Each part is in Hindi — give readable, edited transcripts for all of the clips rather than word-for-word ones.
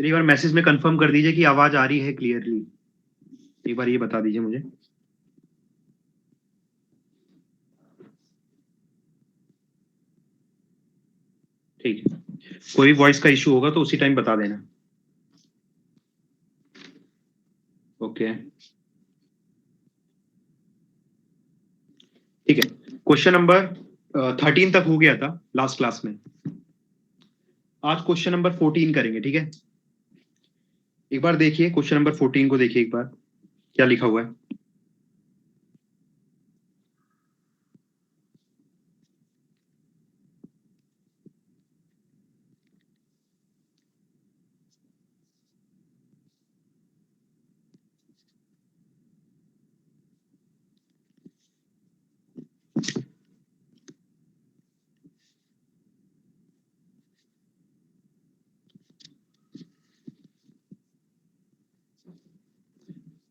एक बार मैसेज में कंफर्म कर दीजिए कि आवाज आ रही है क्लियरली। एक बार ये बता दीजिए मुझे। ठीक है, कोई भी वॉइस का इशू होगा तो उसी टाइम बता देना। ओके, ठीक है। क्वेश्चन नंबर 13 तक हो गया था लास्ट क्लास में। आज क्वेश्चन नंबर 14 करेंगे, ठीक है। एक बार देखिए क्वेश्चन नंबर 14 को, देखिए एक बार क्या लिखा हुआ है।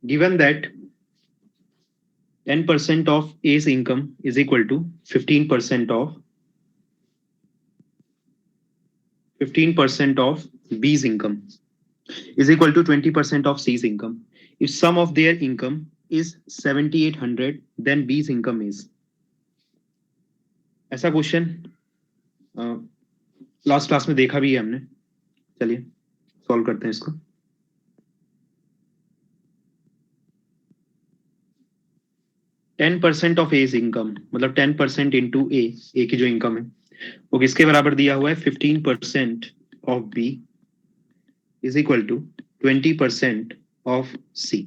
Given that 10% of A's income is equal to 15% of B's income is equal to 20% of C's income. If sum of their income is 7800, then B's income is, ऐसा क्वेश्चन लास्ट क्लास में देखा भी है हमने। चलिए सॉल्व करते हैं इसको। Ten percent of A's income मतलब 10% इंटू ए की जो इनकम है वो किसके बराबर दिया हुआ है? 15% of B is equal to 20% of C.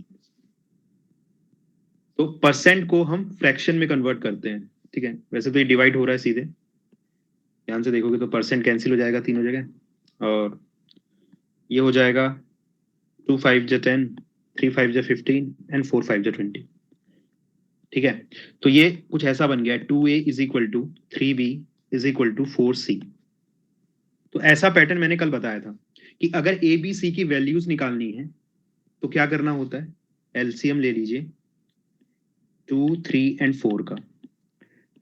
तो परसेंट को हम फ्रैक्शन में कन्वर्ट करते हैं, ठीक है। वैसे तो ये डिवाइड हो रहा है सीधे, ध्यान से देखोगे तो परसेंट कैंसिल हो जाएगा तीनों जगह, और ये हो जाएगा 2 5 जा 10, 3 5 जा 15 एंड 4 5 जा 20, ठीक है। तो ये कुछ ऐसा बन गया, 2a is equal to 3b is equal to 4c। तो ऐसा पैटर्न मैंने कल बताया था कि अगर ए बी सी की वैल्यूज निकालनी है तो क्या करना होता है? एलसीएम ले लीजिए 2 3 एंड 4 का।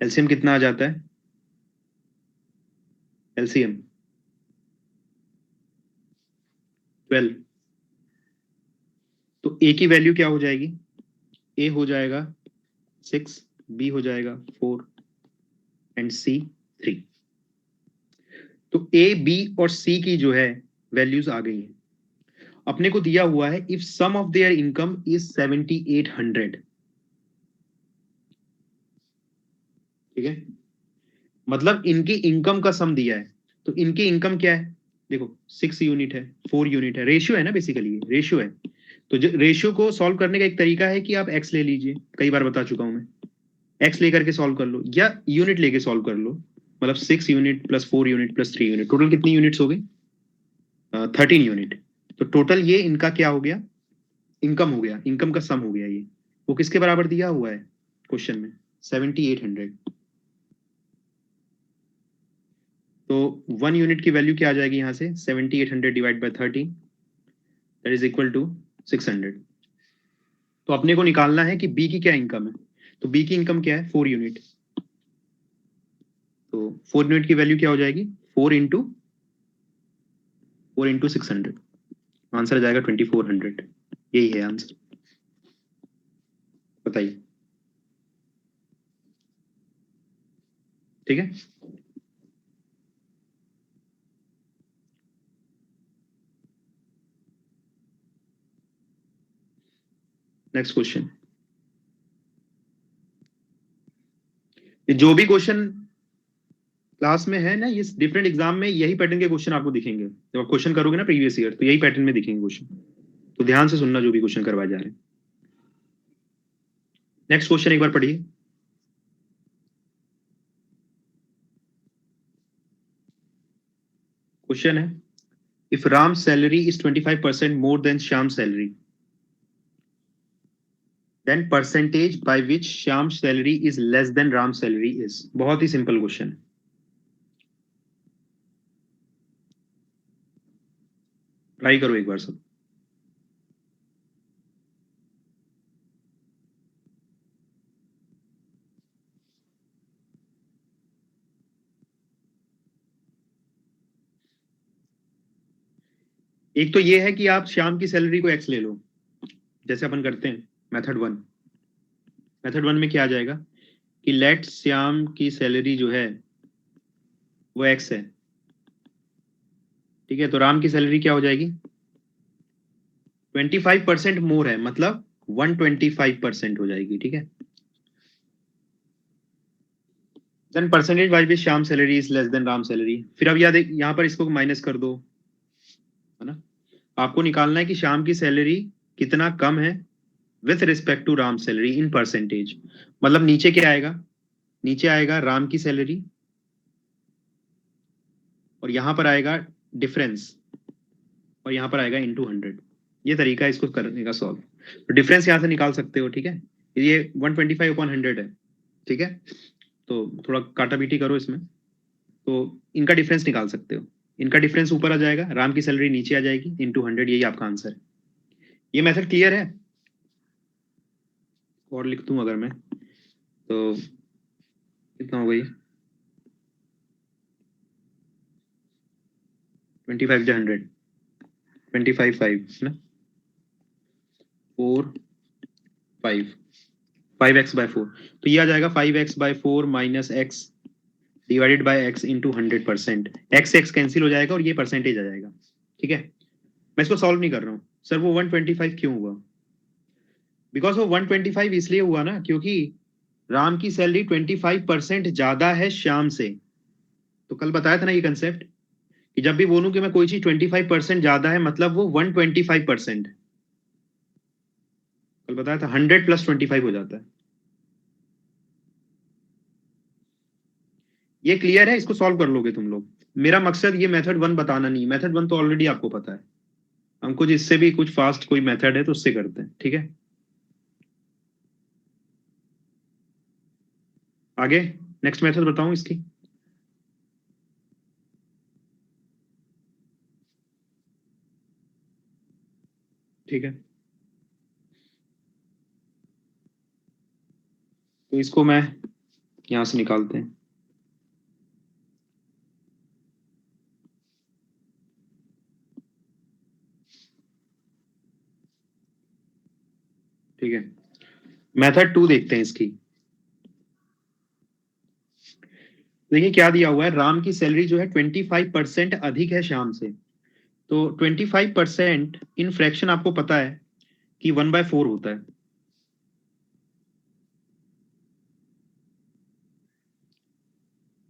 एलसीएम कितना आ जाता है? एलसीएम 12। तो ए की वैल्यू क्या हो जाएगी? ए हो जाएगा 6, बी हो जाएगा 4 एंड सी 3। तो ए बी और सी की जो है वैल्यूज आ गई हैं। अपने को दिया हुआ है if sum of their income is 7800, ठीक है। मतलब इनकी इनकम का सम दिया है। तो इनकी इनकम क्या है? देखो 6 यूनिट है, 4 यूनिट है, रेशियो है ना, बेसिकली रेशियो है। तो रेशियो को सॉल्व करने का एक तरीका है कि आप एक्स ले लीजिए, कई बार बता चुका हूं मैं। एक्स लेकर के सॉल्व कर लो या यूनिट लेके सॉल्व कर लो। मतलब 6 unit plus 4 unit plus 3 unit, total कितनी यूनिट्स हो गई? 13 यूनिट। तो टोटल ये इनका क्या हो गया? इनकम हो गया, इनकम का सम हो गया ये। वो किसके बराबर दिया हुआ है क्वेश्चन में? 7800। तो 1 यूनिट की वैल्यू क्या आ जाएगी यहाँ से? 7800 divide by 13, that is equal to 600। तो अपने को निकालना है कि बी की क्या इनकम है। तो बी की इनकम क्या है? 4 यूनिट। तो 4 यूनिट की वैल्यू क्या हो जाएगी? 4 इंटू 600। आंसर आ जाएगा 2400। यही है आंसर। बताइए, ठीक है। Next question. जो भी क्वेश्चन क्लास में है ना, ये डिफरेंट एग्जाम में यही पैटर्न के क्वेश्चन आपको दिखेंगे। जब आप क्वेश्चन करोगे ना प्रीवियस ईयर, तो यही पैटर्न में दिखेंगे क्वेश्चन। तो ध्यान से सुनना जो भी क्वेश्चन करवाए जा रहे हैं। नेक्स्ट क्वेश्चन एक बार पढ़िए। क्वेश्चन है, if Ram salary is 25% more than Shyam salary, then percentage by which Shyam salary is less than Ram salary is. बहुत ही सिंपल क्वेश्चन है, ट्राई करो एक बार सब। एक तो ये है कि आप श्याम की सैलरी को एक्स ले लो, जैसे अपन करते हैं मेथड वन। मेथड वन में क्या आ जाएगा कि लेट श्याम की सैलरी जो है वो एक्स है, ठीक है। तो राम की सैलरी क्या हो जाएगी, 25% मोर है, मतलब 125% हो जाएगी, ठीक है। देन परसेंटेज वाइज भी Shyam salary is less than Ram salary. फिर अब याद यहाँ पर इसको माइनस कर दो, है ना। आपको निकालना है कि श्याम की सैलरी कितना कम है with respect to Ram salary in percentage. मतलब नीचे क्या आएगा, नीचे आएगा राम की सैलरी और यहां पर आएगा डिफरेंस और यहां पर आएगा इनटू 100। ये तरीका है इसको करने का सॉल्व। तो डिफरेंस यहां से निकाल सकते हो, ठीक है। ये 125/100 है, ठीक है। तो थोड़ा काटा पीटी करो इसमें, तो इनका डिफरेंस निकाल सकते हो। इनका डिफरेंस ऊपर आ जाएगा, राम की सैलरी नीचे आ जाएगी, इनटू 100, यही आपका आंसर है। ये मेथड क्लियर है। और लिख दूं अगर मैं, तो कितना हो गई, 25/100, 25/5 है ना, 4/5, 5x/4। तो ये आ जाएगा 5x/4 minus x divided by x into 100%। X x cancel हो जाएगा और ये परसेंटेज आ जाएगा, ठीक है। मैं इसको सॉल्व नहीं कर रहा हूँ। सर वो 125 क्यों हुआ, बिकॉज वो 125 इसलिए हुआ ना क्योंकि राम की सैलरी 25% ज्यादा है श्याम से। तो कल बताया था ना ये कंसेप्ट कि जब भी बोलूं कि मैं कोई चीज 25% ज्यादा है मतलब वो 125%। कल बताया था 100 + 25 हो जाता है। ये क्लियर है, इसको सॉल्व कर लोगे तुम लोग। मेरा मकसद ये मेथड वन बताना नहीं, मेथड वन तो ऑलरेडी आपको पता है। हम कुछ इससे भी कुछ फास्ट कोई मेथड है तो उससे करते हैं, ठीक है। आगे नेक्स्ट मेथड बताऊं इसकी। ठीक है, तो इसको मैं यहां से निकालते हैं। ठीक है, मेथड टू देखते हैं इसकी। देखिए क्या दिया हुआ है, राम की सैलरी जो है 25% अधिक है श्याम से। तो 25% इन फ्रैक्शन आपको पता है कि 1/4 होता है।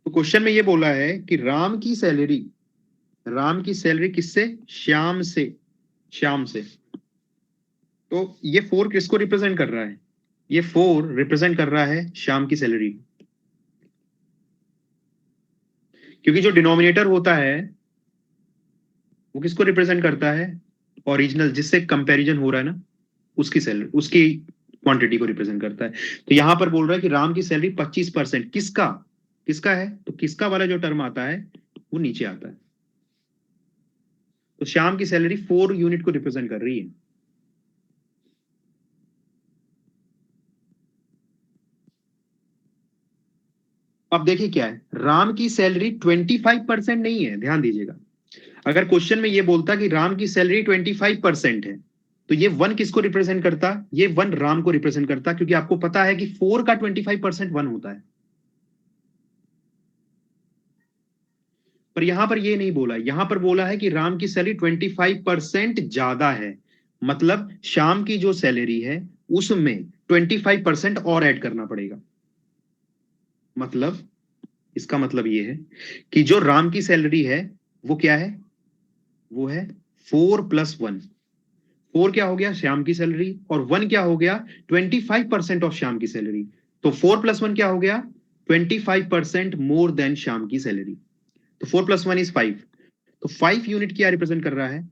तो क्वेश्चन में ये बोला है कि राम की सैलरी किससे, श्याम से, श्याम से। तो ये 4 किसको रिप्रेजेंट कर रहा है, ये 4 रिप्रेजेंट कर रहा है श्याम की सैलरी, क्योंकि जो डिनोमिनेटर होता है वो किसको रिप्रेजेंट करता है, ओरिजिनल जिससे कंपैरिजन हो रहा है ना, उसकी सैलरी, उसकी क्वांटिटी को रिप्रेजेंट करता है। तो यहां पर बोल रहा है कि राम की सैलरी 25% किसका, किसका है, तो किसका वाला जो टर्म आता है वो नीचे आता है। तो श्याम की सैलरी 4 यूनिट को रिप्रेजेंट कर रही है। अब देखिए क्या है, राम की सैलरी 25% नहीं है, ध्यान दीजिएगा। अगर क्वेश्चन में ये बोलता कि राम की सैलरी 25% है, तो ये वन किसको रिप्रेजेंट करता, ये वन राम को रिप्रेजेंट करता, क्योंकि आपको पता है कि 4 का 25% वन होता है। पर यहां पर ये नहीं बोला, यहां पर बोला है कि राम की सैलरी 25% ज्यादा है, मतलब शाम की जो सैलरी है उसमें 25% और ऐड करना पड़ेगा। मतलब इसका मतलब ये है कि जो राम की सैलरी है वो क्या है, वो है 4+1। 4 क्या हो गया, श्याम की सैलरी, और 1 क्या हो गया, 25% ऑफ श्याम की सैलरी। तो 4+1 क्या हो गया, 25% मोर देन श्याम की सैलरी। तो 4+1 इज 5। तो 5 यूनिट क्या रिप्रेजेंट कर रहा है,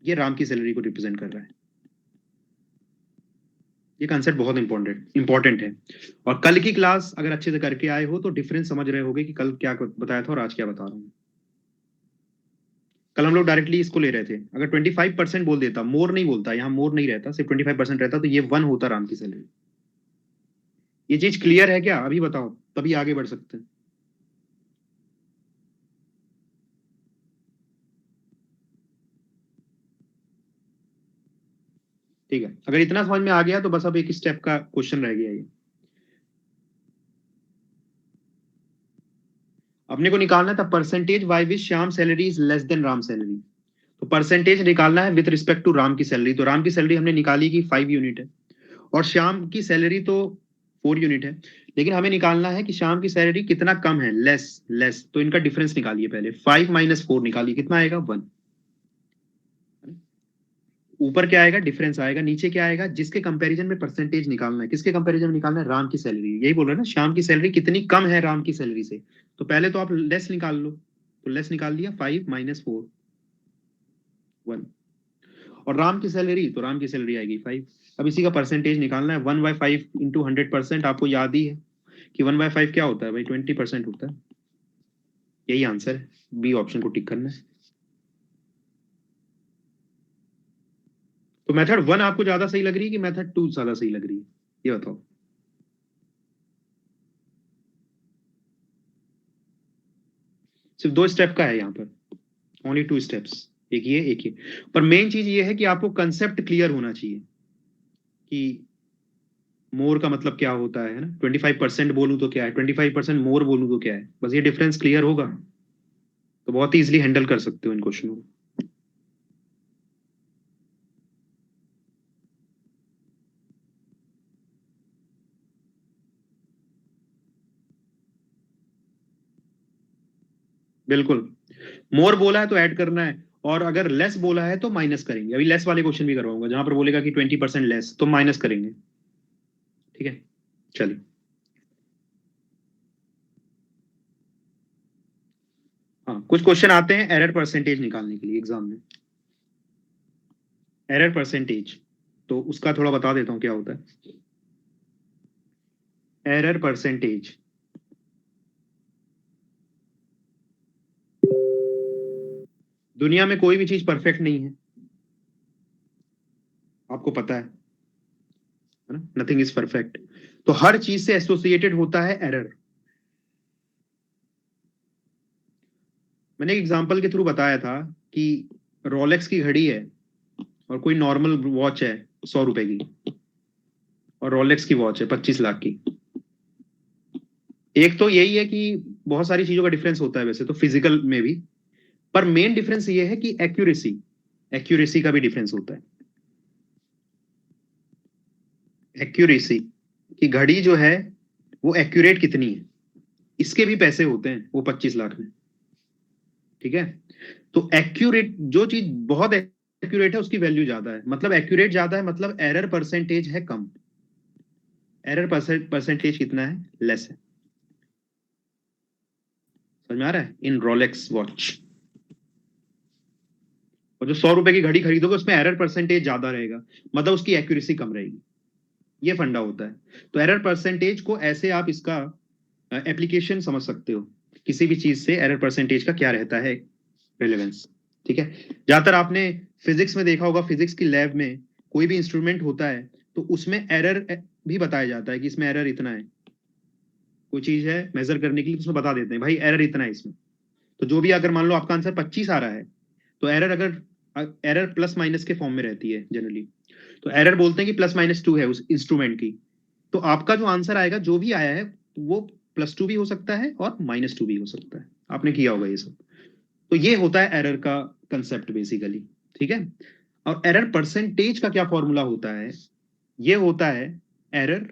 ये राम की सैलरी को रिप्रेजेंट कर रहा है। ये कंसेप्ट बहुत इंपॉर्टेंट है। और कल की क्लास अगर अच्छे से करके आए हो तो डिफरेंस समझ रहे होगे कि कल क्या बताया था और आज क्या बता रहा हूं। कल हम लोग डायरेक्टली इसको ले रहे थे, अगर 25% बोल देता, मोर नहीं बोलता, यहाँ मोर नहीं रहता, सिर्फ 25% रहता, तो ये 1 होता राम की सैलरी। ये चीज क्लियर है क्या, अभी बताओ, तभी आगे बढ़ सकते हैं। ठीक है, अगर इतना समझ में आ गया तो बस अब एक स्टेप का क्वेश्चन रह गया ये। अपने को निकालना था percentage by which Shyam salary is less than Ram salary. तो परसेंटेज निकालना है विद रिस्पेक्ट टू राम की सैलरी। तो राम की सैलरी हमने निकाली कि 5 यूनिट है और श्याम की सैलरी तो 4 यूनिट है, लेकिन हमें निकालना है कि श्याम की सैलरी कितना कम है, लेस लेस। तो इनका डिफरेंस निकालिए पहले, 5 - 4 निकालिए, कितना आएगा 1। ऊपर क्या आएगा, डिफरेंस आएगा। नीचे क्या आएगा, जिसके कंपैरिजन में परसेंटेज निकालना है, किसके कंपैरिजन में निकालना है, राम की सैलरी। यही बोल रहे हैं ना, श्याम की सैलरी कितनी कम है राम की सैलरी से। तो पहले तो आप लेस निकाल लो, तो लेस निकाल लिया, 5 - 4 1। और राम की सैलरी, तो राम की सैलरी आएगी 5। अब इसी का परसेंटेज निकालना है, 1/5 इंटू 100%। आपको याद ही है कि 1/5 क्या होता है भाई, 20% होता है। यही आंसर है, बी ऑप्शन को टिक करना है। तो मेथड 1 आपको ज्यादा सही लग रही है कि मेथड 2 ज्यादा सही लग रही है, ये बताओ। सिर्फ 2 स्टेप का है यहाँ पर, ओनली 2 स्टेप्स, एक ये एक ये। पर मेन चीज ये है कि आपको कंसेप्ट क्लियर होना चाहिए कि मोर का मतलब क्या होता है ना। 25% बोलूं तो क्या है, 25% मोर बोलूं तो क्या है, बस ये डिफरेंस क्लियर होगा तो बहुत ही इजिली हैंडल कर सकते हो इन क्वेश्चनों को। बिल्कुल, मोर बोला है तो ऐड करना है, और अगर लेस बोला है तो माइनस करेंगे। अभी लेस वाले क्वेश्चन भी करवाऊंगा, जहां पर बोलेगा कि 20% लेस, तो माइनस करेंगे। ठीक है, चलिए। हाँ, कुछ क्वेश्चन आते हैं एरर परसेंटेज निकालने के लिए एग्जाम में। एरर परसेंटेज, तो उसका थोड़ा बता देता हूँ क्या होता है। एरर परसेंटेज, दुनिया में कोई भी चीज परफेक्ट नहीं है, आपको पता है ना, नथिंग इज परफेक्ट। तो हर चीज से एसोसिएटेड होता है एरर। मैंने एक एग्जांपल के थ्रू बताया था कि रोलेक्स की घड़ी है और कोई नॉर्मल वॉच है 100 रुपए की, और रोलेक्स की वॉच है 25 लाख की। एक तो यही है कि बहुत सारी चीजों का डिफरेंस होता है वैसे तो फिजिकल में भी, पर मेन डिफरेंस ये है कि एक्यूरेसी, एक्यूरेसी का भी डिफरेंस होता है। एक्यूरेसी की घड़ी जो है वो एक्यूरेट कितनी है, इसके भी पैसे होते हैं वो 25 लाख में। ठीक है, तो एक्यूरेट जो चीज बहुत एक्यूरेट है उसकी वैल्यू ज्यादा है, मतलब एक्यूरेट ज्यादा है, मतलब एरर परसेंटेज है कम। एरर परसेंटेज कितना है, लेस है। समझ में आ रहा है, इन रोलेक्स वॉच। और जो 100 रुपए की घड़ी खरीदोगे उसमें एरर परसेंटेज ज्यादा रहेगा, मतलब उसकी एक्यूरेसी कम रहेगी। ये फंडा होता है। तो एरर परसेंटेज को ऐसे आप इसका एप्लीकेशन समझ सकते हो, किसी भी चीज से एरर परसेंटेज का क्या रहता है रेलेवेंस। ठीक है, ज्यादातर आपने फिजिक्स में देखा होगा, फिजिक्स की लैब में कोई भी इंस्ट्रूमेंट होता है तो उसमें एरर भी बताया जाता है कि इसमें एरर इतना है। कोई चीज है मेजर करने के लिए, उसमें बता देते हैं भाई एरर इतना है इसमें। तो जो भी, अगर मान लो आपका आंसर 25 आ रहा है, तो एरर अगर एरर प्लस माइनस के फॉर्म में रहती है जनरली, तो एरर बोलते हैं कि +-2 है उस इंस्ट्रूमेंट की। तो आपका जो आंसर आएगा जो भी आया है वो +2 भी हो सकता है और -2 भी हो सकता है। आपने किया होगा ये सब। तो ये होता है एरर का कंसेप्ट बेसिकली। ठीक है, और एरर परसेंटेज का क्या फॉर्मूला होता है, ये होता है error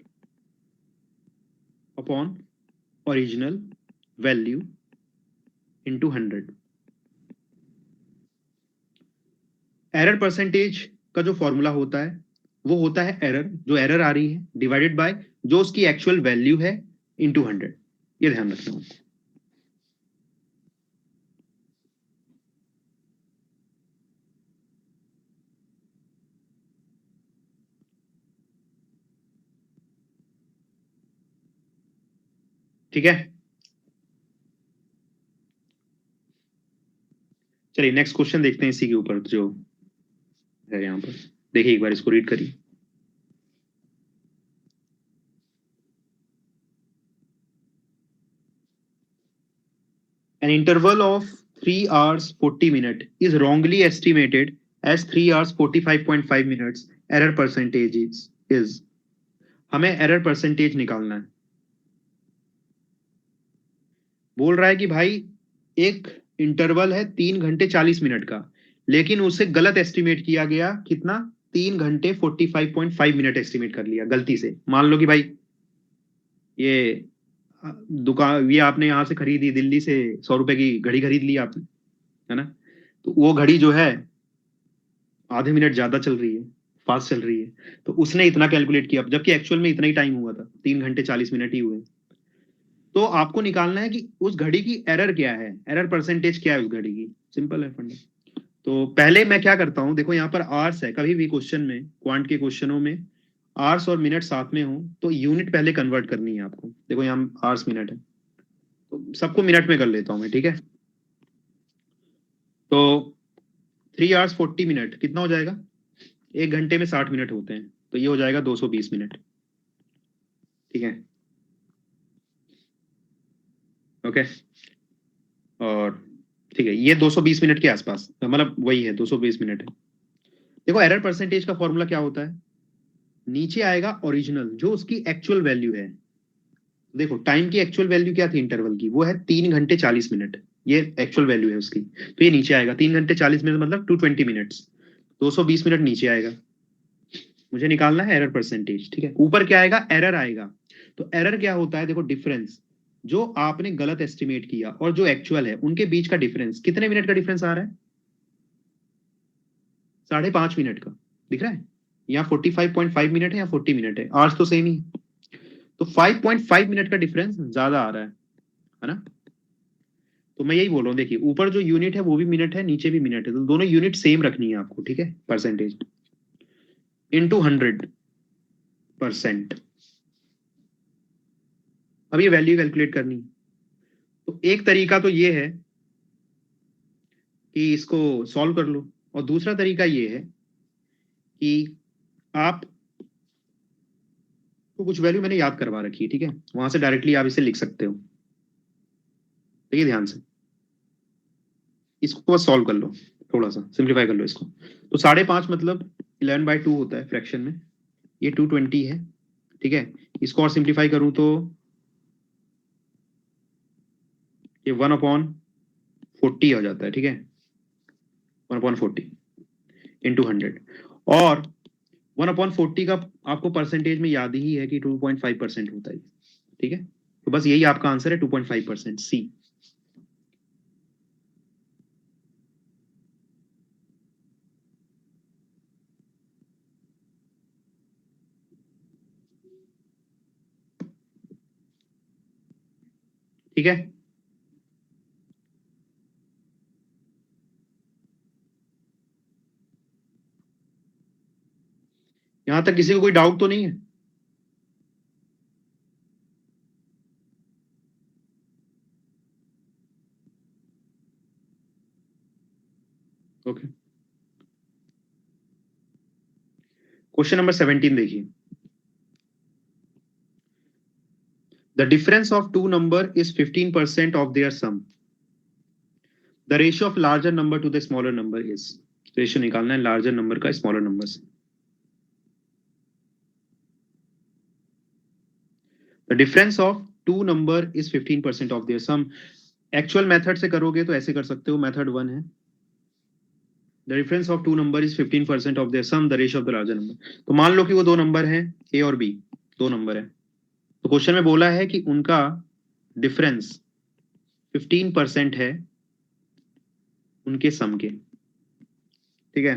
upon original value into 100। Error percentage का जो फॉर्मूला होता है वो होता है एरर, जो एरर आ रही है, डिवाइडेड बाय जो उसकी एक्चुअल वैल्यू है इंटू 100। ये ध्यान रखना। ठीक है, चलिए नेक्स्ट क्वेश्चन देखते हैं इसी के ऊपर जो है यहाँ पर। देखिए एक बार इसको रीड करिए। An interval of 3 hours 40 minutes is wrongly estimated as 3 hours 45.5 minutes error percentage is, हमें एरर परसेंटेज निकालना है। बोल रहा है कि भाई एक इंटरवल है 3 घंटे 40 मिनट का, लेकिन उसे गलत एस्टिमेट किया गया, कितना, 3 घंटे 45.5 मिनट एस्टिमेट कर लिया गलती से। मान लो कि भाई ये दुकान, ये आपने यहाँ से खरीदी, दिल्ली से 100 रुपए की घड़ी खरीद ली आपने, है ना, तो वो घड़ी जो है आधे मिनट ज्यादा चल रही है, फास्ट चल रही है, तो उसने इतना कैलकुलेट किया, जबकि एक्चुअल में इतना ही टाइम हुआ था, 3 घंटे 40 मिनट ही हुए। तो आपको निकालना है कि उस घड़ी की एरर क्या है, एरर परसेंटेज क्या है उस घड़ी की। सिंपल है फंडा। तो पहले मैं क्या करता हूं, देखो यहाँ पर आवर्स है, कभी भी क्वेश्चन में, क्वांट के क्वेश्चनों में आवर्स और मिनट साथ में हो तो यूनिट पहले कन्वर्ट करनी है आपको। देखो यहाँ आवर्स मिनट है, तो सबको मिनट में कर लेता हूं मैं, ठीक है। तो 3 hours 40 minute कितना हो जाएगा, 1 घंटे में 60 मिनट होते हैं, तो ये हो जाएगा 220 मिनट, ठीक है। ओके, और ठीक है, ये 220 मिनट के आसपास, मतलब वही है, 220 मिनट है। देखो एरर परसेंटेज का फॉर्मूला क्या होता है, नीचे आएगा ओरिजिनल जो उसकी एक्चुअल वैल्यू है। देखो टाइम की एक्चुअल वैल्यू क्या थी इंटरवल की, वो है 3 घंटे 40 मिनट, ये एक्चुअल वैल्यू है उसकी, तो ये नीचे आएगा 3 घंटे 40 मिनट, मतलब 220 मिनट्स, 220 मिनट नीचे आएगा। मुझे निकालना है एरर परसेंटेज, ठीक है। ऊपर क्या आएगा, एरर आएगा। तो एरर क्या होता है, देखो डिफरेंस, जो आपने गलत एस्टिमेट किया और जो एक्चुअल है उनके बीच का डिफरेंस, कितने मिनट का डिफरेंस आ रहा है, 5.5 मिनट का, दिख रहा है। यहाँ 45.5 मिनट है या 40 मिनट है, आवर्स तो सेम ही, तो 5.5 मिनट का डिफरेंस ज्यादा आ रहा है ना। तो मैं यही बोल रहा हूँ, देखिए ऊपर जो यूनिट है वो भी मिनट है, नीचे भी मिनट है, तो दोनों यूनिट सेम रखनी है आपको, ठीक है। Percentage into 100%। अब ये वैल्यू कैलकुलेट करनी है। तो एक तरीका तो ये है कि इसको सॉल्व कर लो, और दूसरा तरीका ये है कि आप तो कुछ वैल्यू मैंने याद करवा रखी है, ठीक है, वहां से डायरेक्टली आप इसे लिख सकते हो। देखिए ध्यान से, इसको बस सॉल्व कर लो, थोड़ा सा सिंप्लीफाई कर लो इसको। तो 5.5 मतलब 11/2 होता है फ्रैक्शन में, ये 220 है, ठीक है। इसको और सिंप्लीफाई करूं तो ये 1/40 हो जाता है, ठीक है, 1/40 इंटू 100। और 1/40 का आपको परसेंटेज में याद ही है कि 2.5% होता है, ठीक है। तो बस यही आपका आंसर है, 2.5% सी। ठीक है, यहां तक किसी को कोई डाउट तो नहीं है। ओके, क्वेश्चन नंबर 17 देखिए। The difference of two number is 15% of their sum. The ratio of larger number to the smaller number is, ratio निकालना है लार्जर नंबर का स्मॉलर नंबर से। The difference of two number is 15% of their sum. Actual method से करोगे तो ऐसे कर सकते हो, मेथड 1 है, the difference of two number is 15% of their sum, the ratio of the larger number. तो मान लो कि वो दो नंबर हैं, ए और बी, दो नंबर है। तो क्वेश्चन में बोला है कि उनका डिफरेंस 15% है उनके सम के, ठीक है।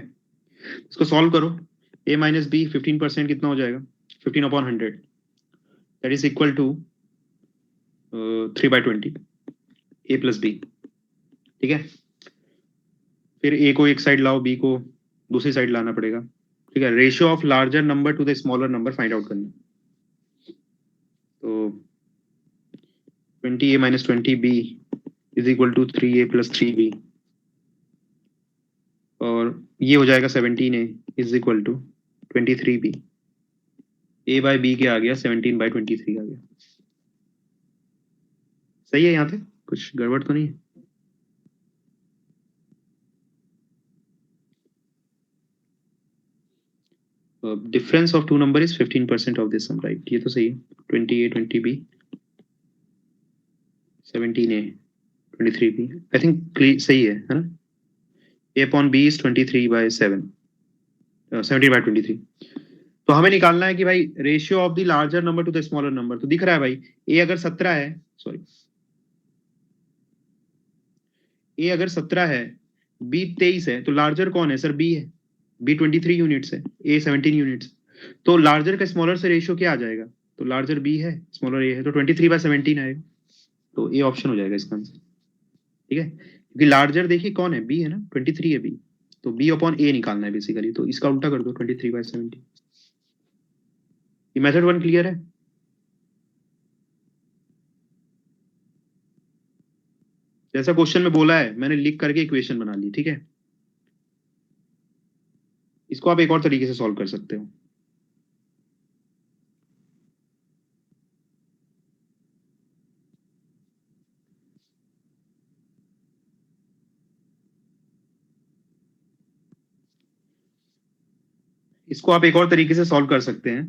इसको सॉल्व करो, ए माइनस बी 15% कितना हो जाएगा, 15/100, that is equal to 3/20, a plus b, ठीक है। फिर ए को एक साइड लाओ, बी को दूसरी साइड लाना पड़ेगा, ठीक है। Ratio of larger number to the smaller number find out करना। तो 20a minus 20b is equal to 3a plus 3b, और ये हो जाएगा 17a is equal to 23b। a by b के आ गया 17/23 आ गया। सही है, यहाँ पे कुछ गड़बड़ तो नहीं है। Difference of two number is 15% of this sum, right? ये तो सही है। 20A 20B 17A 23B, I think सही है ना? A upon B is 23/7, 70/23। तो हमें निकालना है कि भाई ratio of the larger number to the smaller number. तो दिख रहा है भाई, ए अगर 17 है, सॉरी, ए अगर 17 है, बी 23 है, तो लार्जर कौन है सर? बी है। बी 23 यूनिट्स है, ए 17 यूनिट्स। तो लार्जर का स्मॉलर से रेशियो क्या आ जाएगा? तो लार्जर बी है, स्मॉलर ए है, तो 23/17 आएगा। तो ए ऑप्शन हो जाएगा इसका आंसर, ठीक है? क्योंकि लार्जर देखिए कौन है, बी है ना, 23 है बी, तो बी अपॉन ए निकालना है बेसिकली। तो इसका उल्टा कर दो, 23/17। ये मेथड 1 क्लियर है? जैसा क्वेश्चन में बोला है मैंने लिख करके इक्वेशन बना ली, ठीक है? इसको आप एक और तरीके से सॉल्व कर सकते हो। इसको आप एक और तरीके से सॉल्व कर सकते हैं।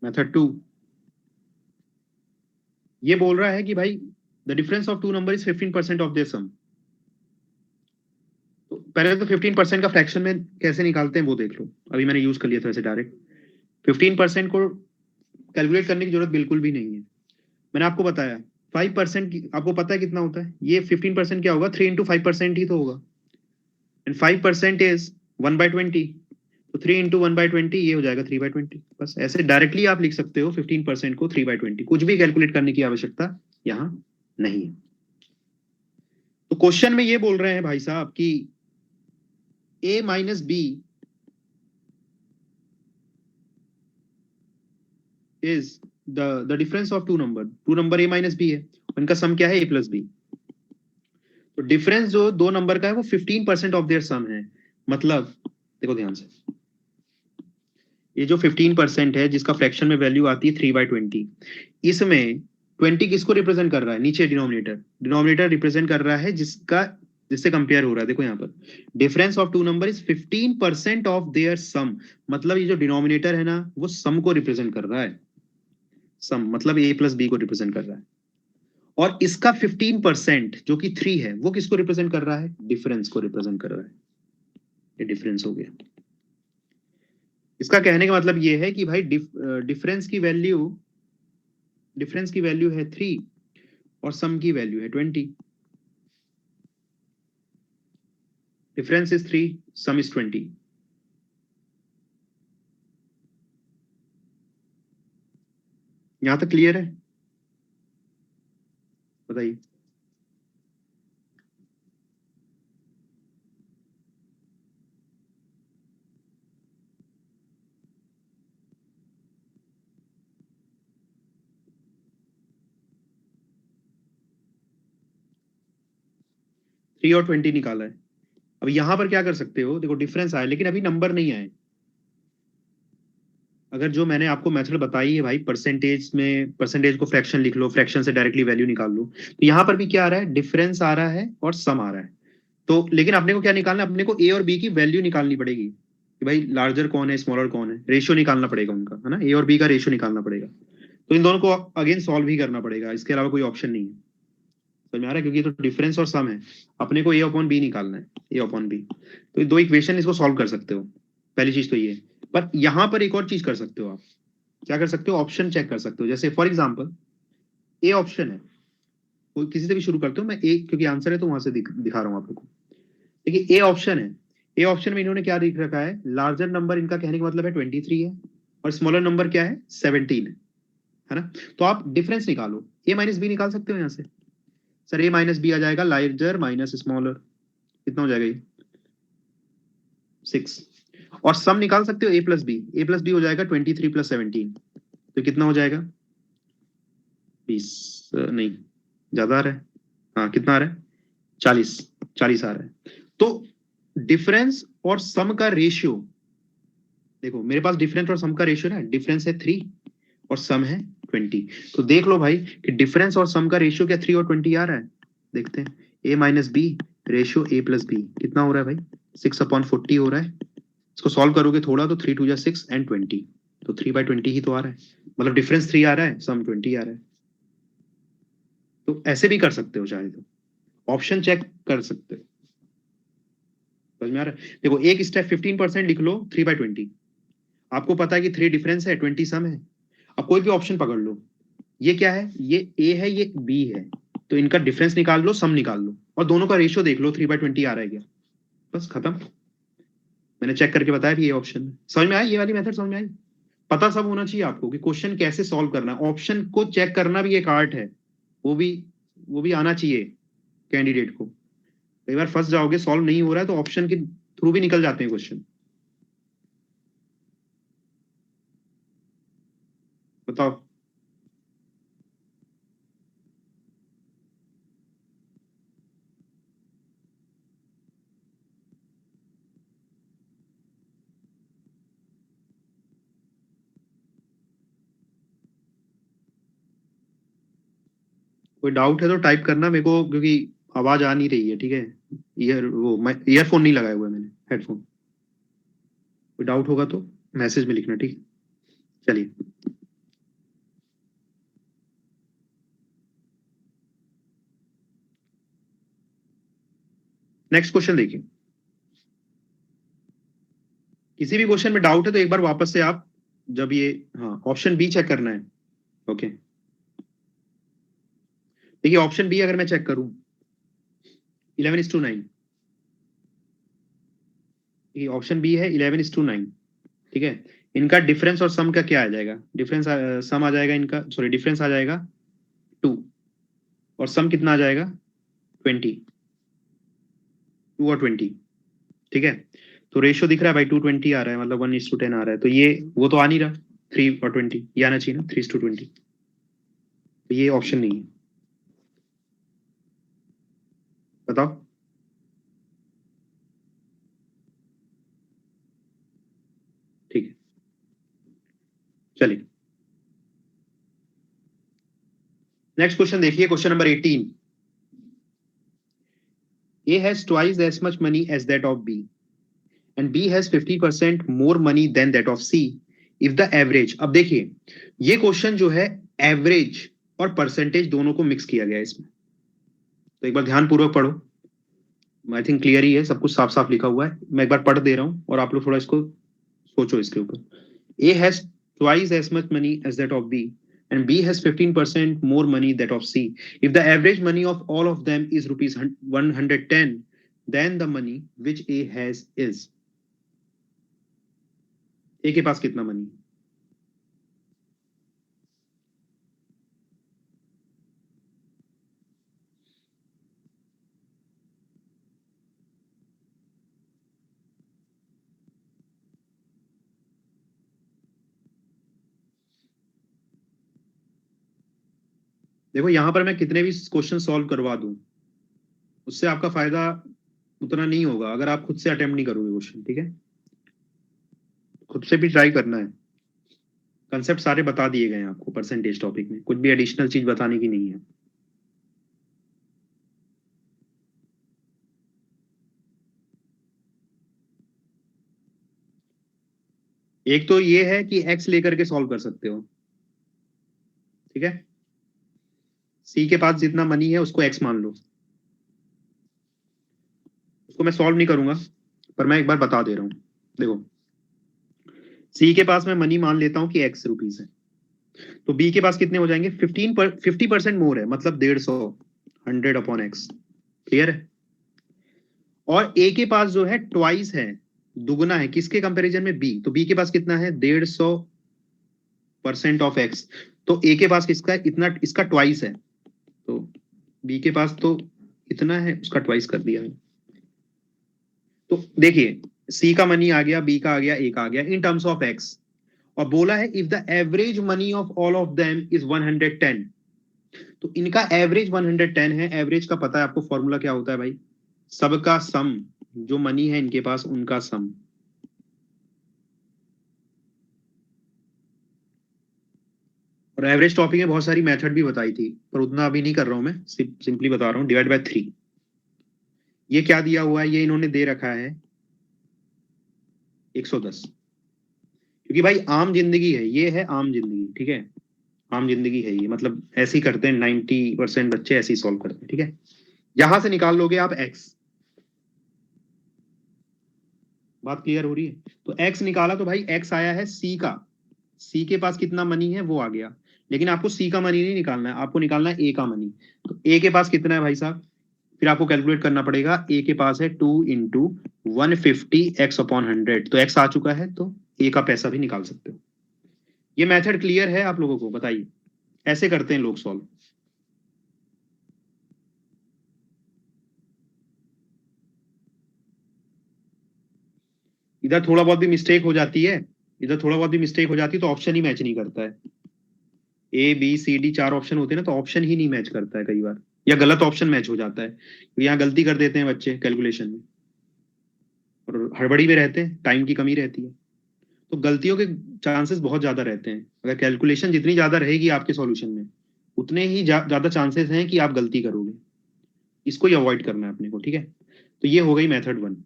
मेथड 2 ये बोल रहा है कि भाई the difference of two number is 15% of their sum. तो पहले तो 15% का फ्रैक्शन में कैसे निकालते हैं वो देख लो। अभी मैंने यूज कर लिया था वैसे डायरेक्ट। 15% को कैलकुलेट करने की जरूरत बिल्कुल भी नहीं है। मैंने आपको बताया 5% की, आपको पता है कितना होता है? ये 15% क्या होगा? 3 × 5% ही तो होगा। एंड 5% इज 1/20, तो 3 × 1/20 ये हो जाएगा 3/20। बस ऐसे डायरेक्टली आप लिख सकते हो 15% को 3/20। कुछ भी कैलकुलेट करने की आवश्यकता यहाँ नहीं है। तो क्वेश्चन में ये बोल रहे हैं भाई साहब कि a minus b is the difference of two number a minus b है, उनका सम क्या है? a plus b. तो डिफरेंस जो दो नंबर का है वो 15% ऑफ देयर सम है। मतलब देखो ध्यान से, ये जो 15% है जिसका फ्रैक्शन में वैल्यू आती है 3/20, इसमें 20 किसको रिप्रेजेंट कर रहा है? नीचे डिनोमिनेटर रिप्रेजेंट कर रहा है जिससे कंपेयर हो रहा है। देखो यहाँ पर difference of two number is 15% of their sum, मतलब ये जो डिनोमिनेटर है ना वो सम को रिप्रेजेंट कर रहा है। सम मतलब a प्लस बी को रिप्रेजेंट कर रहा है। और इसका 15% जो कि 3 है वो किसको रिप्रेजेंट कर रहा है? डिफरेंस को रिप्रेजेंट कर रहा है। ये डिफरेंस हो गया। इसका कहने का मतलब ये है कि भाई डिफरेंस की वैल्यू है 3 और सम की वैल्यू है 20। Difference is 3, some is 20। यहां तक क्लियर है? बताइए। थ्री और 20 निकाला है। अब यहां पर क्या कर सकते हो? देखो डिफरेंस आया लेकिन अभी नंबर नहीं आए। अगर जो मैंने आपको मेथड बताई है भाई, परसेंटेज को फ्रैक्शन लिख लो, फ्रैक्शन से डायरेक्टली वैल्यू निकाल लो, तो यहाँ पर भी क्या आ रहा है? डिफरेंस आ रहा है और सम आ रहा है। तो लेकिन अपने को क्या निकालना है? अपने को ए और बी की वैल्यू निकालनी पड़ेगी कि भाई लार्जर कौन है, स्मॉलर कौन है। रेशियो निकालना पड़ेगा उनका, है ना? ए और बी का रेशियो निकालना पड़ेगा। तो इन दोनों को अगेन सॉल्व ही करना पड़ेगा, इसके अलावा कोई ऑप्शन नहीं है। समझ में आ रहा है? क्योंकि तो डिफरेंस और सम है, अपने को ए अपॉन बी निकालना है, ए अपॉन बी। तो दो इक्वेशन इसको सॉल्व कर सकते हो। पहली चीज तो ये है। पर यहां पर एक और चीज कर सकते हो आप। क्या कर सकते हो? ऑप्शन चेक कर सकते हो। जैसे फॉर एग्जाम्पल ए ऑप्शन है, कोई किसी से भी शुरू करते हो, मैं ए क्योंकि आंसर है तो वहां से दिखा रहा हूँ आप लोग को। देखिए ए ऑप्शन है, ए ऑप्शन में इन्होंने क्या लिख रखा है? लार्जर नंबर, इनका कहने का मतलब है 23 है, और स्मॉलर नंबर क्या है? 17 है ना? तो आप डिफरेंस निकालो, ए माइनस बी निकाल सकते हो यहाँ से। सर ए माइनस बी आ जाएगा लार्जर माइनस स्मॉलर, कितना हो जाएगा ये? 6। और सम निकाल सकते हो ए प्लस बी हो जाएगा 23 + 17, तो कितना हो जाएगा? 20 नहीं, ज्यादा आ रहा है। हाँ कितना आ रहा है? 40 आ रहा है। तो डिफरेंस और सम का रेशियो, देखो मेरे पास डिफरेंस और सम का रेशियो ना, डिफरेंस है 3 और सम है 20। तो देख लो भाई कि डिफरेंस और सम का रेशियो क्या 3 और 20 आ रहा है? देखते हैं। a minus b ratio a plus b कितना हो रहा है भाई? 6/40 हो रहा है। इसको सॉल्व करोगे थोड़ा तो 3 2 जा 6 एंड 20, तो 3/20 ही तो आ रहा है, मतलब डिफरेंस 3 आ रहा है, सम 20 आ रहा है। तो ऐसे भी कर सकते हो, चाहे तो ऑप्शन चेक कर सकते हो। समझ में आ रहा है? देखो एक स्टेप 15% लिख लो 3/20, आपको पता है कि 3 डिफरेंस है, 20 सम है। अब कोई भी ऑप्शन पकड़ लो, ये क्या है, ये ए है, ये बी है, तो इनका डिफरेंस निकाल लो, सम निकाल लो, और दोनों का रेशियो देख लो 3/20 आ रहा है क्या, बस खत्म। मैंने चेक करके बताया भी ये ऑप्शन। समझ में आया, ये वाली मेथड समझ में आई? पता सब होना चाहिए आपको कि क्वेश्चन कैसे सॉल्व करना है, ऑप्शन को चेक करना भी एक आर्ट है, वो भी वो भी आना चाहिए कैंडिडेट को। कई बार फंस जाओगे, सॉल्व नहीं हो रहा है तो ऑप्शन के थ्रू भी निकल जाते हैं क्वेश्चन। बताओ। कोई डाउट है तो टाइप करना मेरे को, क्योंकि आवाज आ नहीं रही है, ठीक है। मैं ईयरफोन नहीं लगाया हुआ है मैंने, हेडफोन। कोई डाउट होगा तो मैसेज में लिखना, ठीक है। चलिए नेक्स्ट क्वेश्चन देखिए। किसी भी क्वेश्चन में डाउट है तो एक बार वापस से आप, जब ये, हाँ ऑप्शन बी चेक करना है। ओके, देखिए ऑप्शन बी अगर मैं चेक करूं, 11:9, ये ऑप्शन बी है 11:9, ठीक है। इनका डिफरेंस और सम का क्या आ जाएगा, डिफरेंस सम आ जाएगा इनका, सॉरी डिफरेंस आ जाएगा 2, और सम कितना आ जाएगा 20, 2 और 20, ठीक है। तो रेशियो दिख रहा है भाई, 2:20 आ रहा है, मतलब 1:10 आ रहा है, तो ये वो तो आ नहीं रहा, 3 और 20 ये आना चाहिए ना, 3:20, तो ये ऑप्शन नहीं है। बताओ। ठीक है, चलिए नेक्स्ट क्वेश्चन देखिए, question number 18। A has twice as much money as that of B, and B has 50% more money than that of C. If the average, अब देखिए ये क्वेश्चन जो है एवरेज और परसेंटेज दोनों को मिक्स किया गया है इसमें, तो एक बार ध्यान पूर्वक पढ़ो। आई थिंक क्लियर ही है, सब कुछ साफ साफ लिखा हुआ है, मैं एक बार पढ़ दे रहा हूँ और आप लोग थोड़ा इसको सोचो इसके ऊपर। A has twice as much money as that of B, and B has 15% more money that of C. If the average money of all of them is rupees 110, then the money which A has is, A के पास कितना मनी? देखो यहां पर मैं कितने भी क्वेश्चन सॉल्व करवा दूं, उससे आपका फायदा उतना नहीं होगा अगर आप खुद से अटेम्प्ट नहीं करोगे क्वेश्चन, ठीक है। खुद से भी ट्राई करना है। कंसेप्ट सारे बता दिए गए हैं आपको परसेंटेज टॉपिक में, कुछ भी एडिशनल चीज बताने की नहीं है। एक तो ये है कि एक्स लेकर के सॉल्व कर सकते हो, ठीक है। सी के पास जितना मनी है उसको एक्स मान लो, उसको मैं सॉल्व नहीं करूंगा, पर मैं एक बार बता दे रहा हूं। देखो सी के पास मैं मनी मान लेता हूं कि एक्स रुपीज है, तो बी के पास कितने हो जाएंगे, 50% मोर है, मतलब 150, 100/x, क्लियर है। और ए के पास जो है ट्वाइस है, दुगना है, किसके कंपैरिजन में, बी, तो बी के पास कितना है, 150% ऑफ एक्स, तो ए के पास किसका है, इतना, इसका ट्वाइस है, तो बी के पास तो इतना है, उसका ट्वाइस कर दिया है। तो देखिए सी का मनी आ गया, बी का आ गया, ए का आ गया इन टर्म्स ऑफ एक्स, और बोला है if the average money of all of them is 110, तो इनका एवरेज 110 है। एवरेज का पता है आपको, फॉर्मूला क्या होता है भाई, सबका सम, जो मनी है इनके पास उनका सम। और एवरेज टॉपिक में बहुत सारी मेथड भी बताई थी, पर उतना अभी नहीं कर रहा हूं मैं, सिंपली बता रहा हूँ, डिवाइड बाय 3। ये क्या दिया हुआ है, ये इन्होंने दे रखा है, 110, क्योंकि भाई आम जिंदगी है, ये है आम जिंदगी, ठीक है, आम जिंदगी है ये, मतलब ऐसे ही करते हैं, 90% बच्चे ऐसे ही सॉल्व करते हैं, ठीक है। यहां से निकाल लोगे आप x, बात क्लियर हो रही है? तो x निकाला तो भाई x आया है c का, c के पास कितना मनी है वो आ गया, लेकिन आपको c का मनी नहीं निकालना है, आपको निकालना है a का मनी। तो a के पास कितना है भाई साहब, फिर आपको कैलकुलेट करना पड़ेगा, a के पास है 2 इंटू 150 x अपॉन 100, तो x आ चुका है, तो a का पैसा भी निकाल सकते हो। ये मेथड क्लियर है आप लोगों को? बताइए, ऐसे करते हैं लोग सॉल्व। इधर थोड़ा बहुत भी मिस्टेक हो जाती है, इधर थोड़ा बहुत भी मिस्टेक हो जाती है तो ऑप्शन ही मैच नहीं करता है। A B C D 4 option होते हैं ना, तो ऑप्शन ही नहीं मैच करता है कई बार, या गलत ऑप्शन मैच हो जाता है, तो यहाँ गलती कर देते हैं बच्चे कैलकुलेशन में, और हड़बड़ी में रहते हैं, टाइम की कमी रहती है, तो गलतियों के चांसेस बहुत ज्यादा रहते हैं। अगर कैलकुलेशन जितनी ज्यादा रहेगी आपके सॉल्यूशन में, उतने ही ज्यादा चांसेस हैं कि आप गलती करोगे। इसको ही अवॉइड करना है अपने को, ठीक है। तो ये हो गई मेथड 1।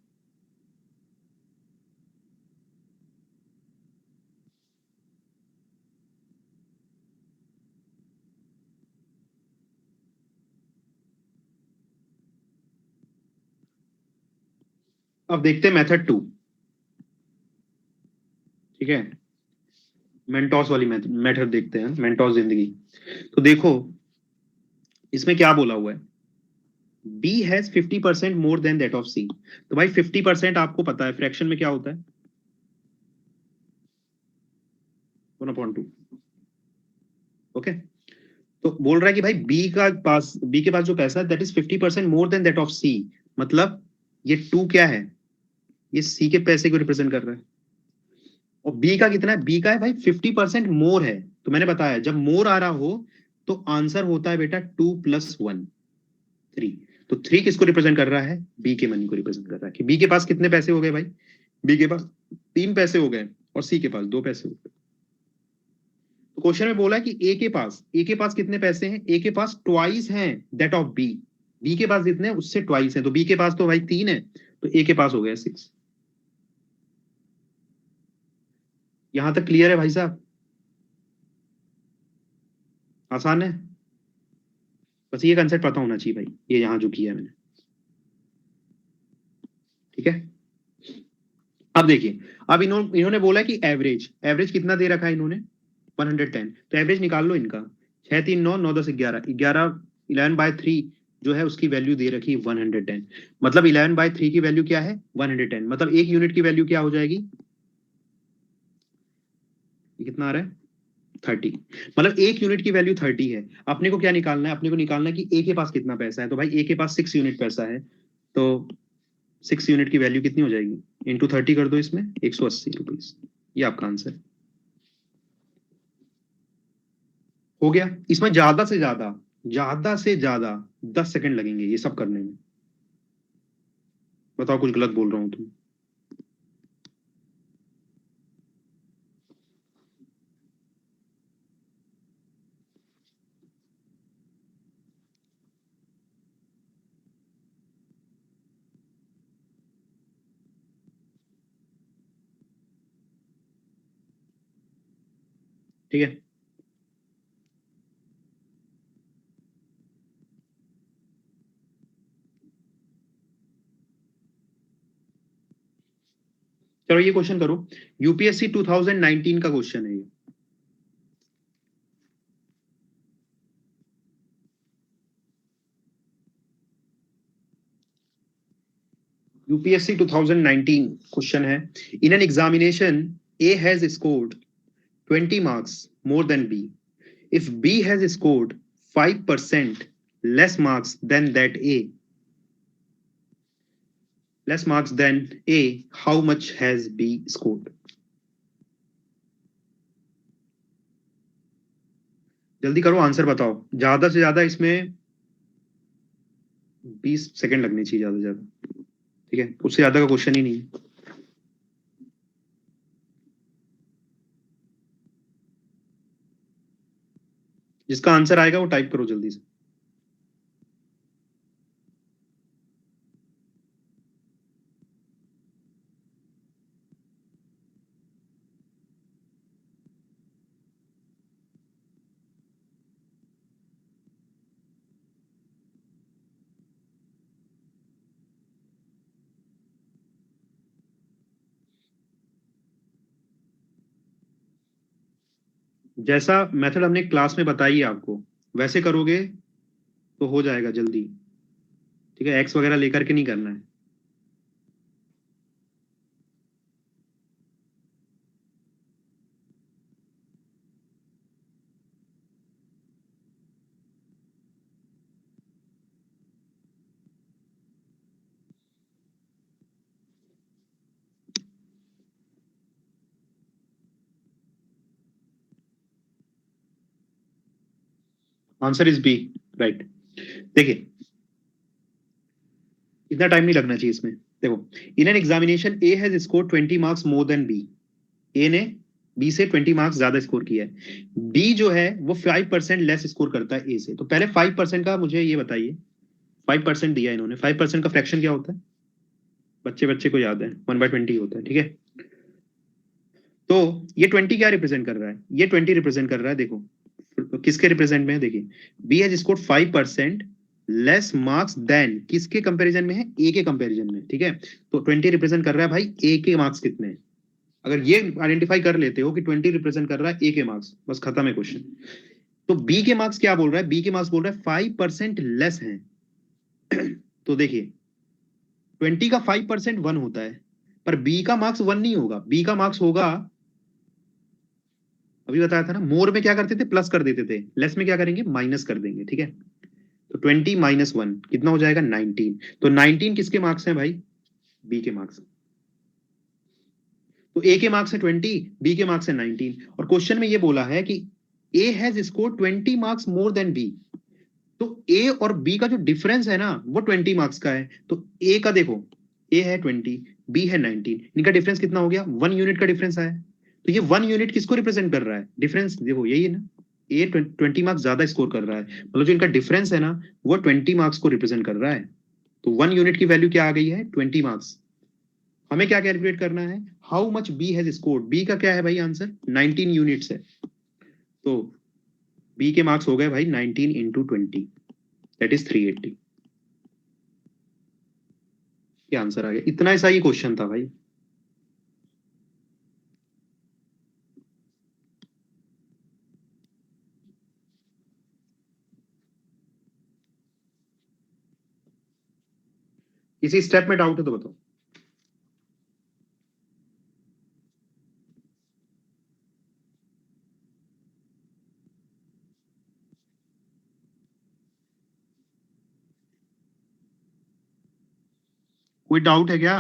अब देखते हैं मेथड 2, ठीक है। मेंटोस वाली मेथड देखते हैं, मेंटोस जिंदगी। तो देखो इसमें क्या बोला हुआ है, B has 50% more than that of C। तो भाई 50% आपको पता है फ्रैक्शन में क्या होता है, 1/2। ओके, तो बोल रहा है कि भाई B के पास जो पैसा है that is 50% more than that of C, मतलब ये 2 क्या है, ये C के पैसे को रिप्रेजेंट कर रहा है। और B का कितना है, B का है भाई 50% मोर है, तो मैंने बताया जब मोर आ रहा हो तो आंसर होता है बेटा 2 + 1, 3। तो 3 किसको रिप्रेजेंट कर रहा है, बी के मनी को रिप्रेजेंट कर रहा है, कि बी के पास कितने पैसे हो गए भाई, बी के पास 3 पैसे हो गए और सी के पास 2 पैसे हो गए। तो क्वेश्चन में बोला है कि ए के पास कितने पैसे हैं, ए के पास ट्वाइस हैं दैट ऑफ बी, बी के पास जितने हैं उससे ट्वाइस है, तो बी के पास तो भाई 3 है, तो ए के पास हो गया 6। यहां तक क्लियर है भाई साहब? आसान है, बस ये कंसेप्ट पता होना चाहिए भाई, ये यहां जो किया है मैंने, ठीक है। अब देखिए, अब इन्होंने बोला कि एवरेज, एवरेज कितना दे रखा है इन्होंने, 110, तो एवरेज निकाल लो इनका, 6 3 9 9 10 11 11, 11/3 जो है उसकी वैल्यू दे रखी है 110, मतलब 11/3 की वैल्यू क्या है 110, मतलब एक यूनिट की वैल्यू क्या हो जाएगी, ये कितना आ रहा है 30, मतलब एक यूनिट की वैल्यू 30 है। अपने को क्या निकालना है, अपने को निकालना है कि ए के पास कितना पैसा है, तो भाई ए के पास 6 यूनिट पैसा है, तो 6 यूनिट की वैल्यू कितनी हो जाएगी, इंटू 30 कर दो इसमें, 180 रुपीज, ये आपका आंसर हो गया। इसमें ज्यादा से ज्यादा 10 सेकंड लगेंगे ये सब करने में। बताओ कुछ गलत बोल रहा हूं तुम? ठीक है, चलो ये क्वेश्चन करो, यूपीएससी 2019 का क्वेश्चन है ये। यूपीएससी 2019 क्वेश्चन है, इन an examination A has scored 20 marks more than B. If B has scored 5% less marks than that A, less marks than A, how much has B scored? जल्दी करो, आंसर बताओ, ज्यादा से ज्यादा इसमें 20 सेकंड लगने चाहिए ज्यादा से ज्यादा, ठीक है, उससे ज्यादा का क्वेश्चन ही नहीं है। जिसका आंसर आएगा वो टाइप करो जल्दी से। जैसा मेथड हमने क्लास में बताई है आपको, वैसे करोगे तो हो जाएगा जल्दी, ठीक है। एक्स वगैरह लेकर के नहीं करना है। Answer is B, right. देखिए, इतना टाइम नहीं लगना चाहिए इसमें। देखो, in an examination A has score 20 marks more than B. A ने बी से 20 मार्क्स ज्यादा स्कोर किया है। बी जो है वो 5% लेस स्कोर करता है ए से। तो पहले 5% का मुझे ये बताइए, 5% दिया इन्होंने, 5% का फ्रैक्शन क्या होता है? बच्चे बच्चे को याद है, 1/20 होता है, ठीक है। तो ये 20 क्या रिप्रेजेंट कर रहा है? ये 20 रिप्रेजेंट कर रहा है, देखो किसके रिप्रेजेंट में है, देखिए B has scored 5% less marks than, किसके कंपैरिजन में है? ए के कंपैरिजन में, ठीक है। तो 20 रिप्रेजेंट कर रहा है भाई ए के मार्क्स कितने हैं। अगर ये आइडेंटिफाई कर लेते हो कि 20 रिप्रेजेंट कर रहा है ए के मार्क्स, बस खत्म है क्वेश्चन। तो बी के मार्क्स क्या बोल रहा है? बी के मार्क्स बोल रहा है 5% लेस है। तो देखिए, 20 का 5% 1 होता है, पर बी का मार्क्स 1 नहीं होगा, बी का मार्क्स होगा, अभी बताया था ना, मोर में क्या करते थे? प्लस कर देते थे, लेस में क्या करेंगे? माइनस कर देंगे, ठीक है। तो 20 माइनस 1 कितना हो जाएगा? 19। तो 19 किसके मार्क्स हैं भाई? बी के मार्क्स। तो ए के मार्क्स है 20, बी के मार्क्स है 19, और क्वेश्चन में ये बोला है कि A has score 20 marks more than B. तो ए और बी का जो डिफरेंस है ना, वो 20 मार्क्स का है। तो ए का देखो, ए है 20, बी है 19, इनका डिफरेंस कितना हो गया? 1 यूनिट का डिफरेंस आया। तो ये 1 यूनिट किसको रिप्रेजेंट कर रहा है? डिफरेंस देखो, यही है ना, ए 20 मार्क्स ज्यादा स्कोर कर रहा है, मतलब जो इनका डिफरेंस है ना, वो 20 मार्क्स को रिप्रेजेंट कर रहा है। तो 1 यूनिट की वैल्यू क्या आ गई है? 20 मार्क्स। हमें क्या कैलकुलेट करना है? How much B has scored. B का क्या है भाई आंसर? 19 यूनिट्स है। तो बी के मार्क्स हो गए भाई 19 इंटू 20, दैट इज 380। ये आंसर आ गया। इतना ऐसा ही क्वेश्चन था भाई। किसी स्टेप में डाउट है तो बताओ। कोई डाउट है क्या?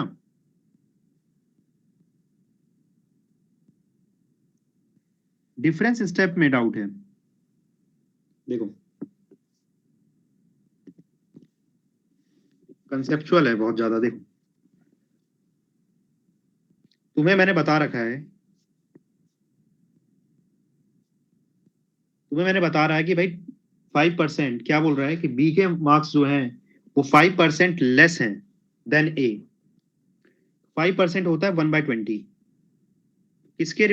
डिफरेंस स्टेप में डाउट है? देखो, कंसेप्चुअल है बहुत ज्यादा। देखो, तुम्हें मैंने बता रखा है, तुम्हें मैंने बता रहा है कि भाई 5% क्या बोल रहा है कि बी के मार्क्स जो हैं वो 5% लेस हैं देन ए। 5% होता है 1/20। किसके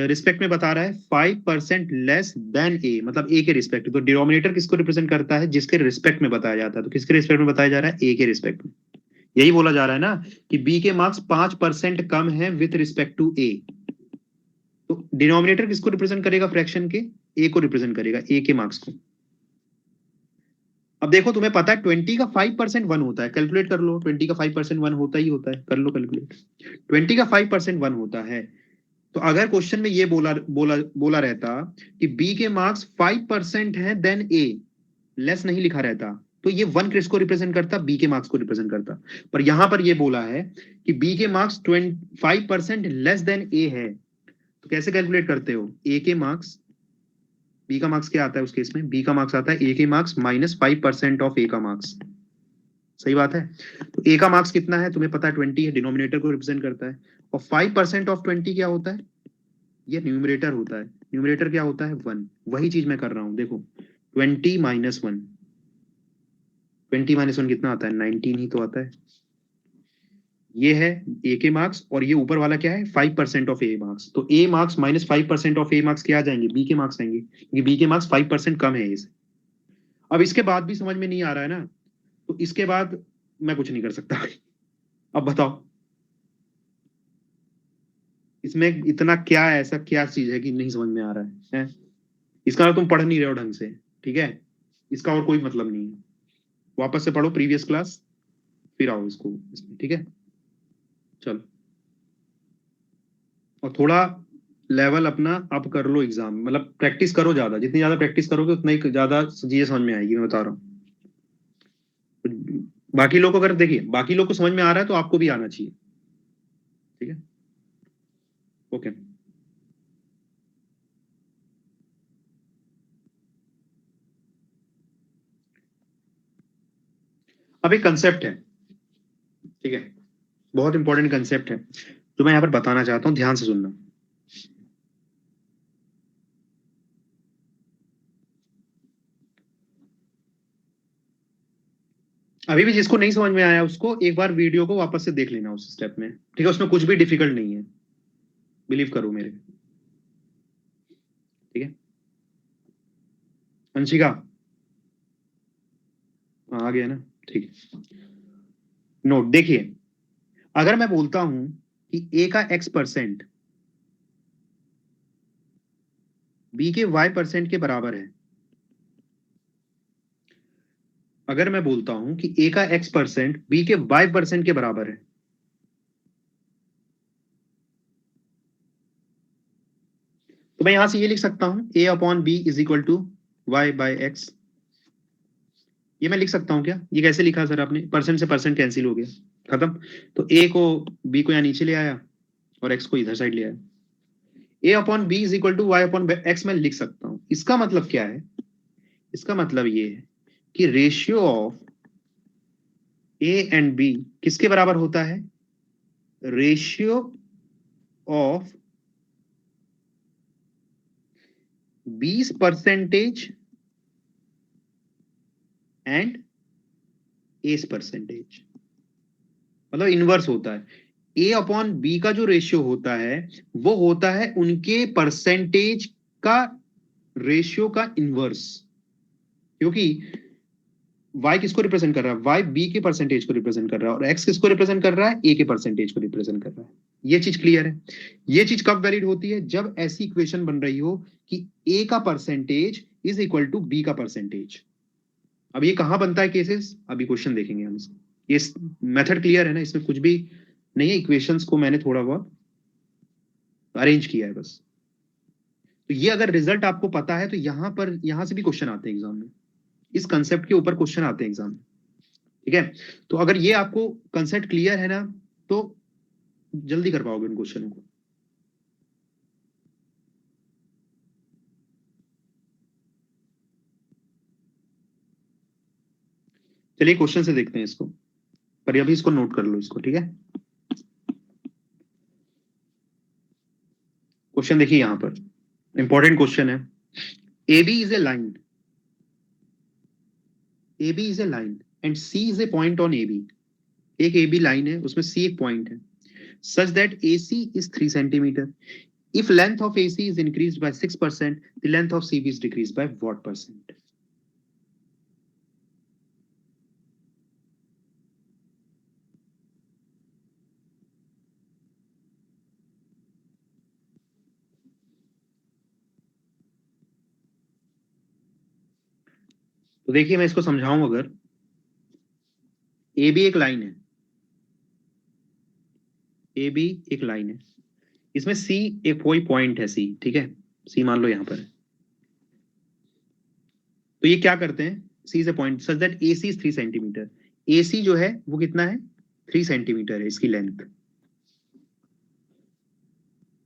रिस्पेक्ट में बता रहा है? 5% लेस देन ए, मतलब ए के रिस्पेक्ट। तो डिनोमिनेटर किसको रिप्रेजेंट करता है? जिसके रिस्पेक्ट में बताया जाता है। तो किसके रिस्पेक्ट में बताया जा रहा है? ए के रिस्पेक्ट में। यही बोला जा रहा है ना कि बी के मार्क्स 5% कम है विथ रिस्पेक्ट टू ए। तो डिनोमिनेटर किसको रिप्रेजेंट करेगा फ्रैक्शन के? ए को रिप्रेजेंट करेगा, ए के मार्क्स को। अब देखो, तुम्हें पता है 20 का 5% 1 होता है, कैलकुलेट कर लो। 20 का 5% 1 होता ही होता है, कर लो कैलकुलेट। 20 का 5% 1 होता है। तो अगर क्वेश्चन में ये बोला बोला बोला रहता कि बी के मार्क्स 5% है देन ए, लेस नहीं लिखा रहता, तो ये 1 किसको रिप्रेजेंट करता? बी के मार्क्स को रिप्रेजेंट करता। पर यहां पर ये बोला है कि बी के मार्क्स 5% लेस देन ए है। तो कैसे कैलकुलेट करते हो? ए के मार्क्स, बी का मार्क्स क्या आता है उस केस में? बी का मार्क्स आता है ए के मार्क्स माइनस 5% ऑफ ए का मार्क्स। सही बात है। तो ए का मार्क्स कितना है तुम्हें पता है? 20 है, डिनोमिनेटर को रिप्रेजेंट करता है। और 5% ऑफ 20 क्या होता है? ये न्यूमरेटर होता है। न्यूमरेटर क्या होता है? 1। वही चीज मैं कर रहा हूं, देखो 20 - 1, 20 - 1 कितना आता है? 19 ही तो आता है। ये है ए के मार्क्स, और ये ऊपर वाला क्या है? 5% ऑफ ए मार्क्स। तो A marks minus 5% of A marks क्या आ जाएंगे? बी के मार्क्स आएंगे, क्योंकि बी के मार्क्स 5% कम है ए से। अब इसके बाद भी समझ में नहीं आ रहा है ना, तो इसके बाद मैं कुछ नहीं कर सकता। अब बताओ। इसमें इतना क्या ऐसा क्या चीज है कि नहीं समझ में आ रहा है? इसका मतलब तुम पढ़ नहीं रहे हो ढंग से, ठीक है? इसका और कोई मतलब नहीं है। वापस से पढ़ो प्रीवियस क्लास, फिर आओ इसको इसमें, ठीक है? चलो, और थोड़ा लेवल अपना अप कर लो, एग्जाम मतलब प्रैक्टिस करो ज्यादा, जितनी ज्यादा प्रैक्टिस करोगे उतना ही ज्यादा चीजें समझ में आएगी, मैं बता रहा हूँ। बाकी लोग को अगर देखिए, बाकी लोग को समझ में आ रहा है तो आपको भी आना चाहिए, ठीक है? ओके। अब एक कंसेप्ट है, ठीक है, बहुत इंपॉर्टेंट कंसेप्ट है जो मैं यहाँ पर बताना चाहता हूँ, ध्यान से सुनना। अभी भी जिसको नहीं समझ में आया उसको एक बार वीडियो को वापस से देख लेना उस स्टेप में, ठीक है? उसमें कुछ भी डिफिकल्ट नहीं है, बिलीव करो मेरे, ठीक है? अंशिका, हाँ, आ गया ना? ठीक है। नोट देखिए, अगर मैं बोलता हूं कि ए का x% बी के y% के बराबर है, अगर मैं बोलता हूं कि ए का x% बी के y% के बराबर है, तो मैं यहां से ये लिख सकता हूं a/b = y/x। ये मैं लिख सकता हूं क्या? ये कैसे लिखा सर आपने? परसेंट से परसेंट कैंसिल हो गया, खत्म। तो ए को, बी को यहां नीचे ले आया और एक्स को इधर साइड ले आया। a/b = y/x मैं लिख सकता हूं। इसका मतलब क्या है? इसका मतलब ये है कि ratio of A and B किसके बराबर होता है? रेशियो ऑफ 20% एंड एस%। मतलब इनवर्स होता है। a/b का जो रेशियो होता है वो होता है उनके परसेंटेज का रेशियो का इनवर्स, क्योंकि y किसको रिप्रेजेंट कर रहा है? y b के परसेंटेज को रिप्रेजेंट कर रहा है, और x किसको रिप्रेजेंट कर रहा है? a के परसेंटेज को रिप्रेजेंट कर रहा है। ये चीज क्लियर है? ये चीज कब वैलिड होती है? जब ऐसी इक्वेशन बन रही हो कि a का percentage is equal to b का परसेंटेज। अब ये कहां बनता है केसेस? अभी क्वेश्चन देखेंगे हम इसको। ये मेथड क्लियर है ना? इसमें कुछ भी नहीं है, इक्वेशंस को मैंने थोड़ा बहुत अरेंज किया है बस। तो ये अगर रिजल्ट आपको पता है तो यहां पर, यहां से भी क्वेश्चन आते हैं एग्जाम में, इस कंसेप्ट के ऊपर क्वेश्चन आते हैं एग्जाम में, ठीक है? तो अगर ये आपको कंसेप्ट क्लियर है ना, तो जल्दी कर पाओगे उन क्वेश्चनों को। चलिए क्वेश्चन से देखते हैं इसको, पर अभी इसको नोट कर लो इसको, ठीक है? क्वेश्चन देखिए यहां पर, इंपॉर्टेंट क्वेश्चन है। A B is a line, A B is a line and C is A point on A B. एक ए बी लाइन है, उसमें सी एक पॉइंट है, such that AC is 3 centimeter. If length of AC is increased by 6%, the length of CB is decreased by what percent? तो देखिए मैं इसको समझाऊं, अगर ए बी एक लाइन है, ए बी एक लाइन है, इसमें सी एक कोई पॉइंट है, सी, ठीक है? सी मान लो यहां पर है। तो ये क्या करते हैं? C is A point such that A C is 3 centimetre. A C जो है वो कितना है? 3 सेंटीमीटर है इसकी लेंथ।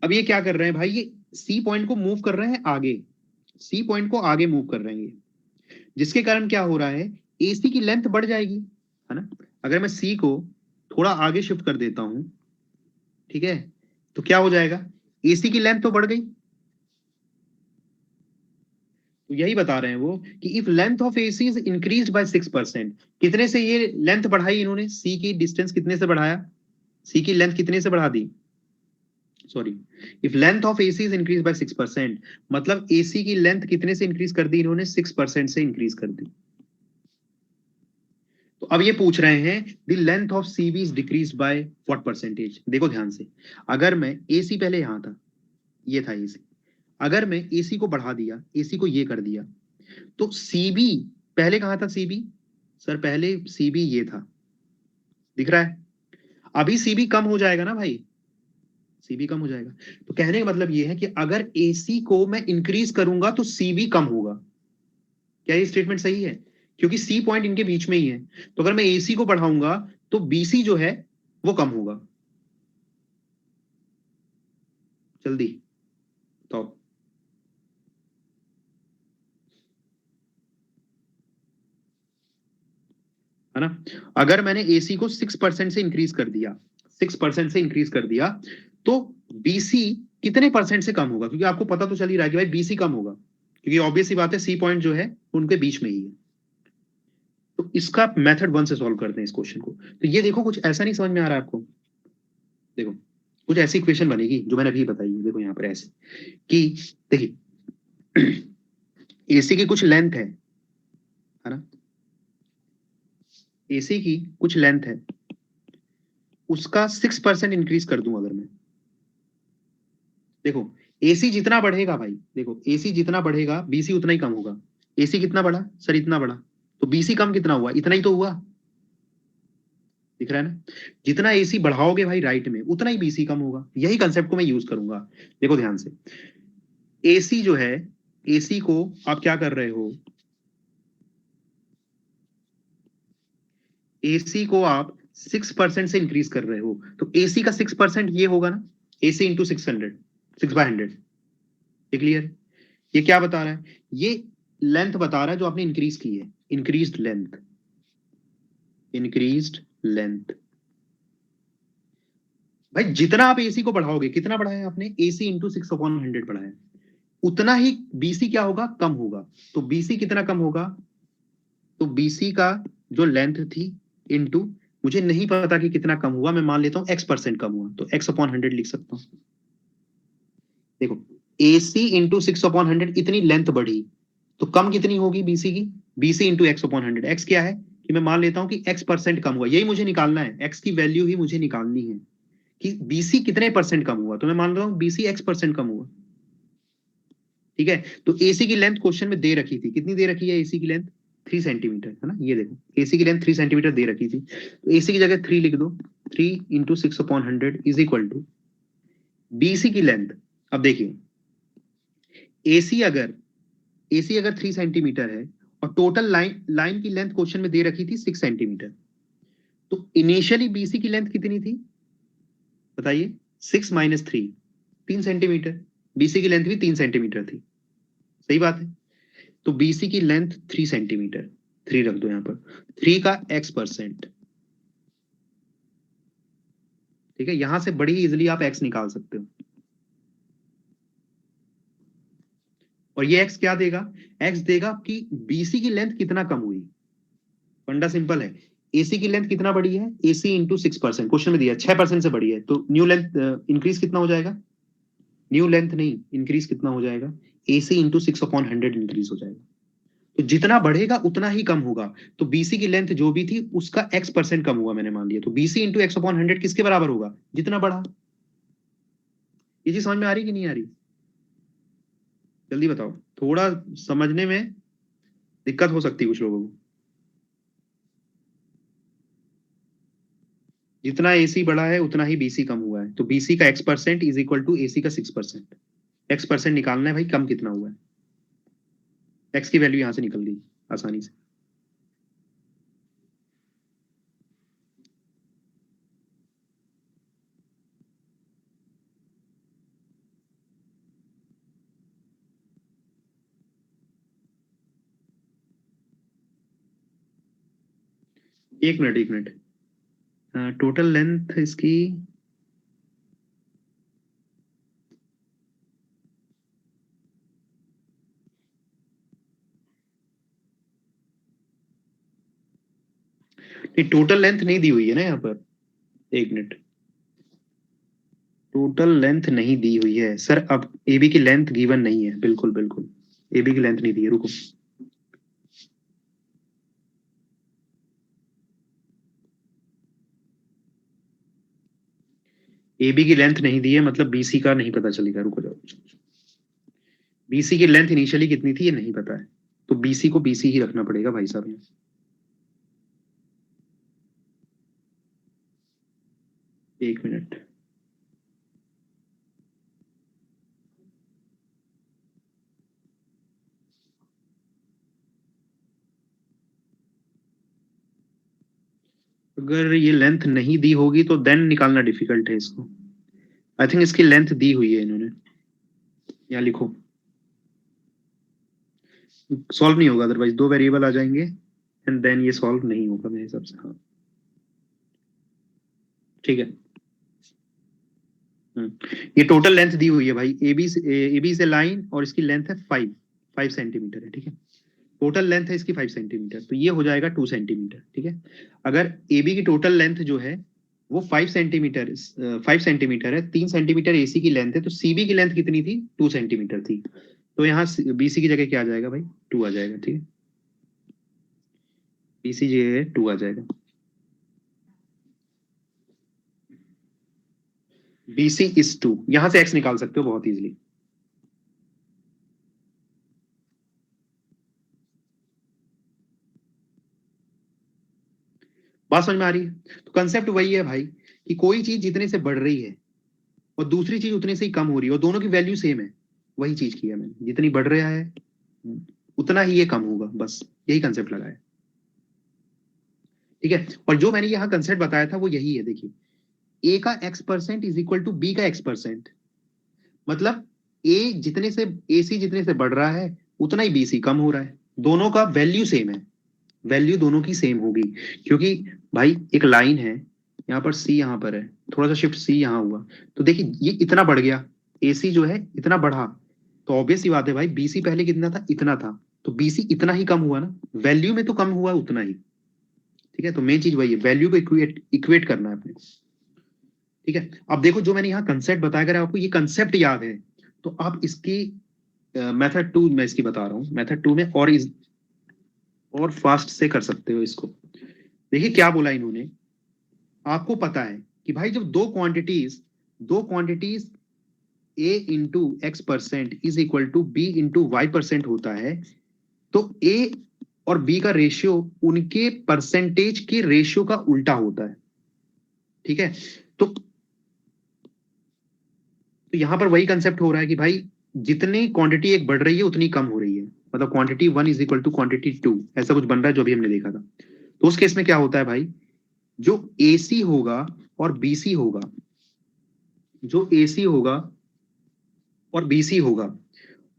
अब ये क्या कर रहे हैं भाई? ये सी पॉइंट को मूव कर रहे हैं आगे, सी पॉइंट को आगे मूव कर रहे हैं ये, जिसके कारण क्या हो रहा है? एसी की लेंथ बढ़ जाएगी, है ना? अगर मैं सी को थोड़ा आगे शिफ्ट कर देता हूं, ठीक है, तो क्या हो जाएगा? एसी की लेंथ तो बढ़ गई। तो यही बता रहे हैं वो कि if length of AC is increase by 6%, कितने से ये लेंथ बढ़ाई इन्होंने? सी की डिस्टेंस कितने से बढ़ाया? सी की लेंथ कितने से बढ़ा दी? Sorry, if length of AC is increase by 6%, मतलब एसी की लेंथ कितने से इंक्रीज कर दी इन्होंने? 6% से इंक्रीज कर दी। तो अब ये पूछ रहे हैं the length of CB is decrease by what percentage. देखो ध्यान से, अगर मैं एसी पहले यहां था, ये था एसी, अगर मैं एसी को बढ़ा दिया, एसी को ये कर दिया, तो सीबी पहले कहां था सीबी? सर पहले सीबी ये था, दिख रहा है? अभी सीबी कम हो जाएगा ना भाई, सीबी कम हो जाएगा। तो कहने का मतलब ये है कि अगर एसी को मैं इंक्रीज करूंगा तो सीबी कम होगा। क्या ये स्टेटमेंट सही है? क्योंकि सी पॉइंट इनके बीच में ही है, तो अगर मैं एसी को बढ़ाऊंगा तो बीसी जो है वो कम होगा। जल्दी तो, है ना? अगर मैंने एसी को 6% से इंक्रीज कर दिया, 6% से इंक्रीज कर दिया, तो बीसी कितने परसेंट से कम होगा? क्योंकि आपको पता तो चल ही रहा है कि भाई बीसी कम होगा, क्योंकि ऑब्वियस सी बात है सी पॉइंट जो है उनके बीच में ही है। तो इसका मेथड 1 से सॉल्व करते हैं इस क्वेश्चन को। तो ये देखो, कुछ ऐसा नहीं समझ में आ रहा है आपको? देखो, कुछ ऐसी इक्वेशन बनेगी जो मैंने अभी बताई है। देखो यहाँ पर ऐसे कि देखिए एसी की कुछ लेंथ है ना? एसी की कुछ लेंथ है, उसका 6% इंक्रीज कर दूं अगर मैं, देखो एसी जितना बढ़ेगा भाई, देखो एसी जितना बढ़ेगा बीसी उतना ही कम होगा। एसी कितना बढ़ा सर? इतना बढ़ा, तो बीसी कम कितना हुआ? इतना ही तो हुआ। दिख रहा है ना? जितना एसी बढ़ाओगे भाई राइट में, उतना ही बीसी कम होगा। यही कंसेप्ट को मैं यूज करूंगा। देखो ध्यान से, एसी जो है, एसी को आप क्या कर रहे हो, एसी को आप 6% से इंक्रीज कर रहे हो, तो एसी का 6% ये होगा ना, एसी इंटू 600, 6/100। ये क्लियर? ये क्या बता रहा है? ये लेंथ बता रहा है जो आपने इंक्रीज की है, इंक्रीज्ड लेंथ, इंक्रीज्ड लेंथ। भाई जितना आप एसी को बढ़ाओगे, कितना बढ़ाया आपने? एसी इंटू 6/100 बढ़ाया, उतना ही बीसी क्या होगा? कम होगा। तो बीसी कितना कम होगा? तो बीसी का जो लेंथ थी इंटू, मुझे नहीं पता कि कितना कम हुआ, मैं मान लेता हूं x% कम हुआ, तो x/100 लिख सकता हूं। देखो एसी इंटू 6/100, इतनी लेंथ बढ़ी, तो कम कितनी होगी बीसी की? BC into x/100। एक्स क्या है कि मैं मान लेता हूं कि x% कम हुआ, यही मुझे निकालना है, एक्स की वैल्यू ही मुझे निकालनी है कि बीसी कितने परसेंट कम हुआ। तो मैं मान रहा हूं बीसी x% कम हुआ। ठीक है, तो एसी की लेंथ क्वेश्चन में दे रखी थी, कितनी दे रखी है एसी की लेंथ? 3 सेंटीमीटर, है ना? ये देखो एसी की लेंथ 3 सेंटीमीटर दे रखी थी, तो एसी की जगह 3 लिख दो। 3 into 6/100 is equal to BC की लेंथ। अब देखिए, एसी अगर एसी अगर 3 सेंटीमीटर है और टोटल लाइन लाइन की लेंथ क्वेश्चन में दे रखी थी 6 सेंटीमीटर, तो इनिशियली बीसी की लेंथ कितनी थी बताइए? 6 - 3, 3 सेंटीमीटर। बीसी की लेंथ भी 3 सेंटीमीटर थी, सही बात है। तो बीसी की लेंथ 3 सेंटीमीटर, 3 रख दो यहां पर, 3 का x%। ठीक है, यहां से बड़ी इजिली आप x निकाल सकते हो। और ये x क्या देगा? x देगा कि बीसी की लेंथ कितना कम हुई। फंडा सिंपल है, एसी की लेंथ कितना बड़ी है? एसी इंटू 6%, क्वेश्चन में दिया 6% से बड़ी है, तो न्यू लेंथ इंक्रीज कितना हो जाएगा? न्यू लेंथ नहीं, इंक्रीज कितना हो जाएगा? एसी इंटू 6/100 इंक्रीज हो जाएगा। तो जितना बढ़ेगा उतना ही कम होगा। तो बीसी की लेंथ जो भी थी उसका x% कम हुआ मैंने मान लिया, तो बीसी इंटू x/100 किसके बराबर होगा? जितना बढ़ा। ये चीज समझ में आ रही कि नहीं आ रही? जल्दी बताओ, थोड़ा समझने में दिक्कत हो सकती है कुछ लोगों को। जितना एसी बढ़ा है उतना ही बीसी कम हुआ है, तो बीसी का x% is equal to AC का 6%। x% निकालना है भाई, कम कितना हुआ है। x की वैल्यू यहां से निकल गई आसानी से। एक मिनट, एक मिनट, टोटल लेंथ इसकी, नहीं टोटल लेंथ नहीं दी हुई है ना यहाँ पर। एक मिनट, टोटल लेंथ नहीं दी हुई है सर। अब एबी की लेंथ गिवन नहीं है, बिल्कुल बिल्कुल, एबी की लेंथ नहीं दी है, रुको। AB की लेंथ नहीं दी है, मतलब BC का नहीं पता चलेगा। रुको जाओ, BC की लेंथ इनिशियली कितनी थी ये नहीं पता है, तो BC को BC ही रखना पड़ेगा भाई साहब यहाँ। एक मिनट, अगर ये लेंथ नहीं दी होगी तो देन निकालना डिफिकल्ट है इसको। आई थिंक इसकी लेंथ दी हुई है इन्होंने, यहाँ लिखो। सॉल्व नहीं होगा अदरवाइज, दो वेरिएबल आ जाएंगे एंड देन ये सॉल्व नहीं होगा मेरे हिसाब से। हाँ ठीक है। ये टोटल लेंथ दी हुई है भाई, AB से लाइन, और इसकी लेंथ है 5 सेंटीमीटर है, ठीक है। टोटल लेंथ है इसकी 5 सेंटीमीटर, तो ये हो जाएगा 2 सेंटीमीटर, ठीक है। अगर AB की टोटल लेंथ जो है वो 5 सेंटीमीटर है, 3 सेंटीमीटर AC की लेंथ है, तो CB की लेंथ कितनी थी? 2 सेंटीमीटर थी। तो यहाँ BC की जगह क्या आ जाएगा भाई? 2 आ जाएगा, ठीक है। BC जगह 2 आ जाएगा। BC इज 2, यहां से x निकाल सकते हो बहुत इजीली। बात समझ में आ रही है? तो कंसेप्ट वही है भाई, कि कोई चीज जितने से बढ़ रही है और दूसरी चीज उतने से ही कम हो रही है और दोनों की वैल्यू सेम है, वही चीज किया मैंने। जितनी बढ़ रहा है उतना ही ये कम होगा, बस यही कंसेप्ट लगाया, ठीक है। और जो मैंने यहाँ कंसेप्ट बताया था वो यही है, देखिए। ए का x% is equal to B का x%, मतलब ए जितने से AC जितने से बढ़ रहा है उतना ही BC कम हो रहा है, दोनों का वैल्यू सेम है। वैल्यू दोनों की सेम होगी, क्योंकि भाई एक लाइन है, यहाँ पर C यहाँ पर है, थोड़ा सा शिफ्ट C यहाँ हुआ, तो देखिए ये इतना बढ़ गया, AC जो है इतना बढ़ा, तो ऑब्वियस ही बात है भाई BC पहले कितना था? इतना था, तो BC इतना ही कम हुआ ना, वैल्यू में तो कम हुआ उतना ही, ठीक है। तो मेन चीज वही है, वैल्यू को इक्वेट इक्वेट करना है अपने को, ठीक है। अब देखो जो मैंने यहाँ कंसेप्ट बताया, अगर आपको ये कंसेप्ट याद है तो आप इसकी मेथड 2 में इसकी बता रहा हूँ, मेथड 2 में और फास्ट से कर सकते हो इसको। देखिए क्या बोला इन्होंने, आपको पता है कि भाई जब दो quantities A into x% is equal to B into y% होता है, तो A और B का रेशियो उनके परसेंटेज के रेशियो का उल्टा होता है, ठीक है। तो यहां पर वही कंसेप्ट हो रहा है कि भाई जितनी क्वांटिटी एक बढ़ रही है उतनी कम हो रही है, मतलब quantity 1 is equal to quantity 2, ऐसा कुछ बन रहा है जो अभी हमने देखा था। तो उस केस में क्या होता है भाई, जो AC होगा और BC होगा, जो AC होगा और BC होगा,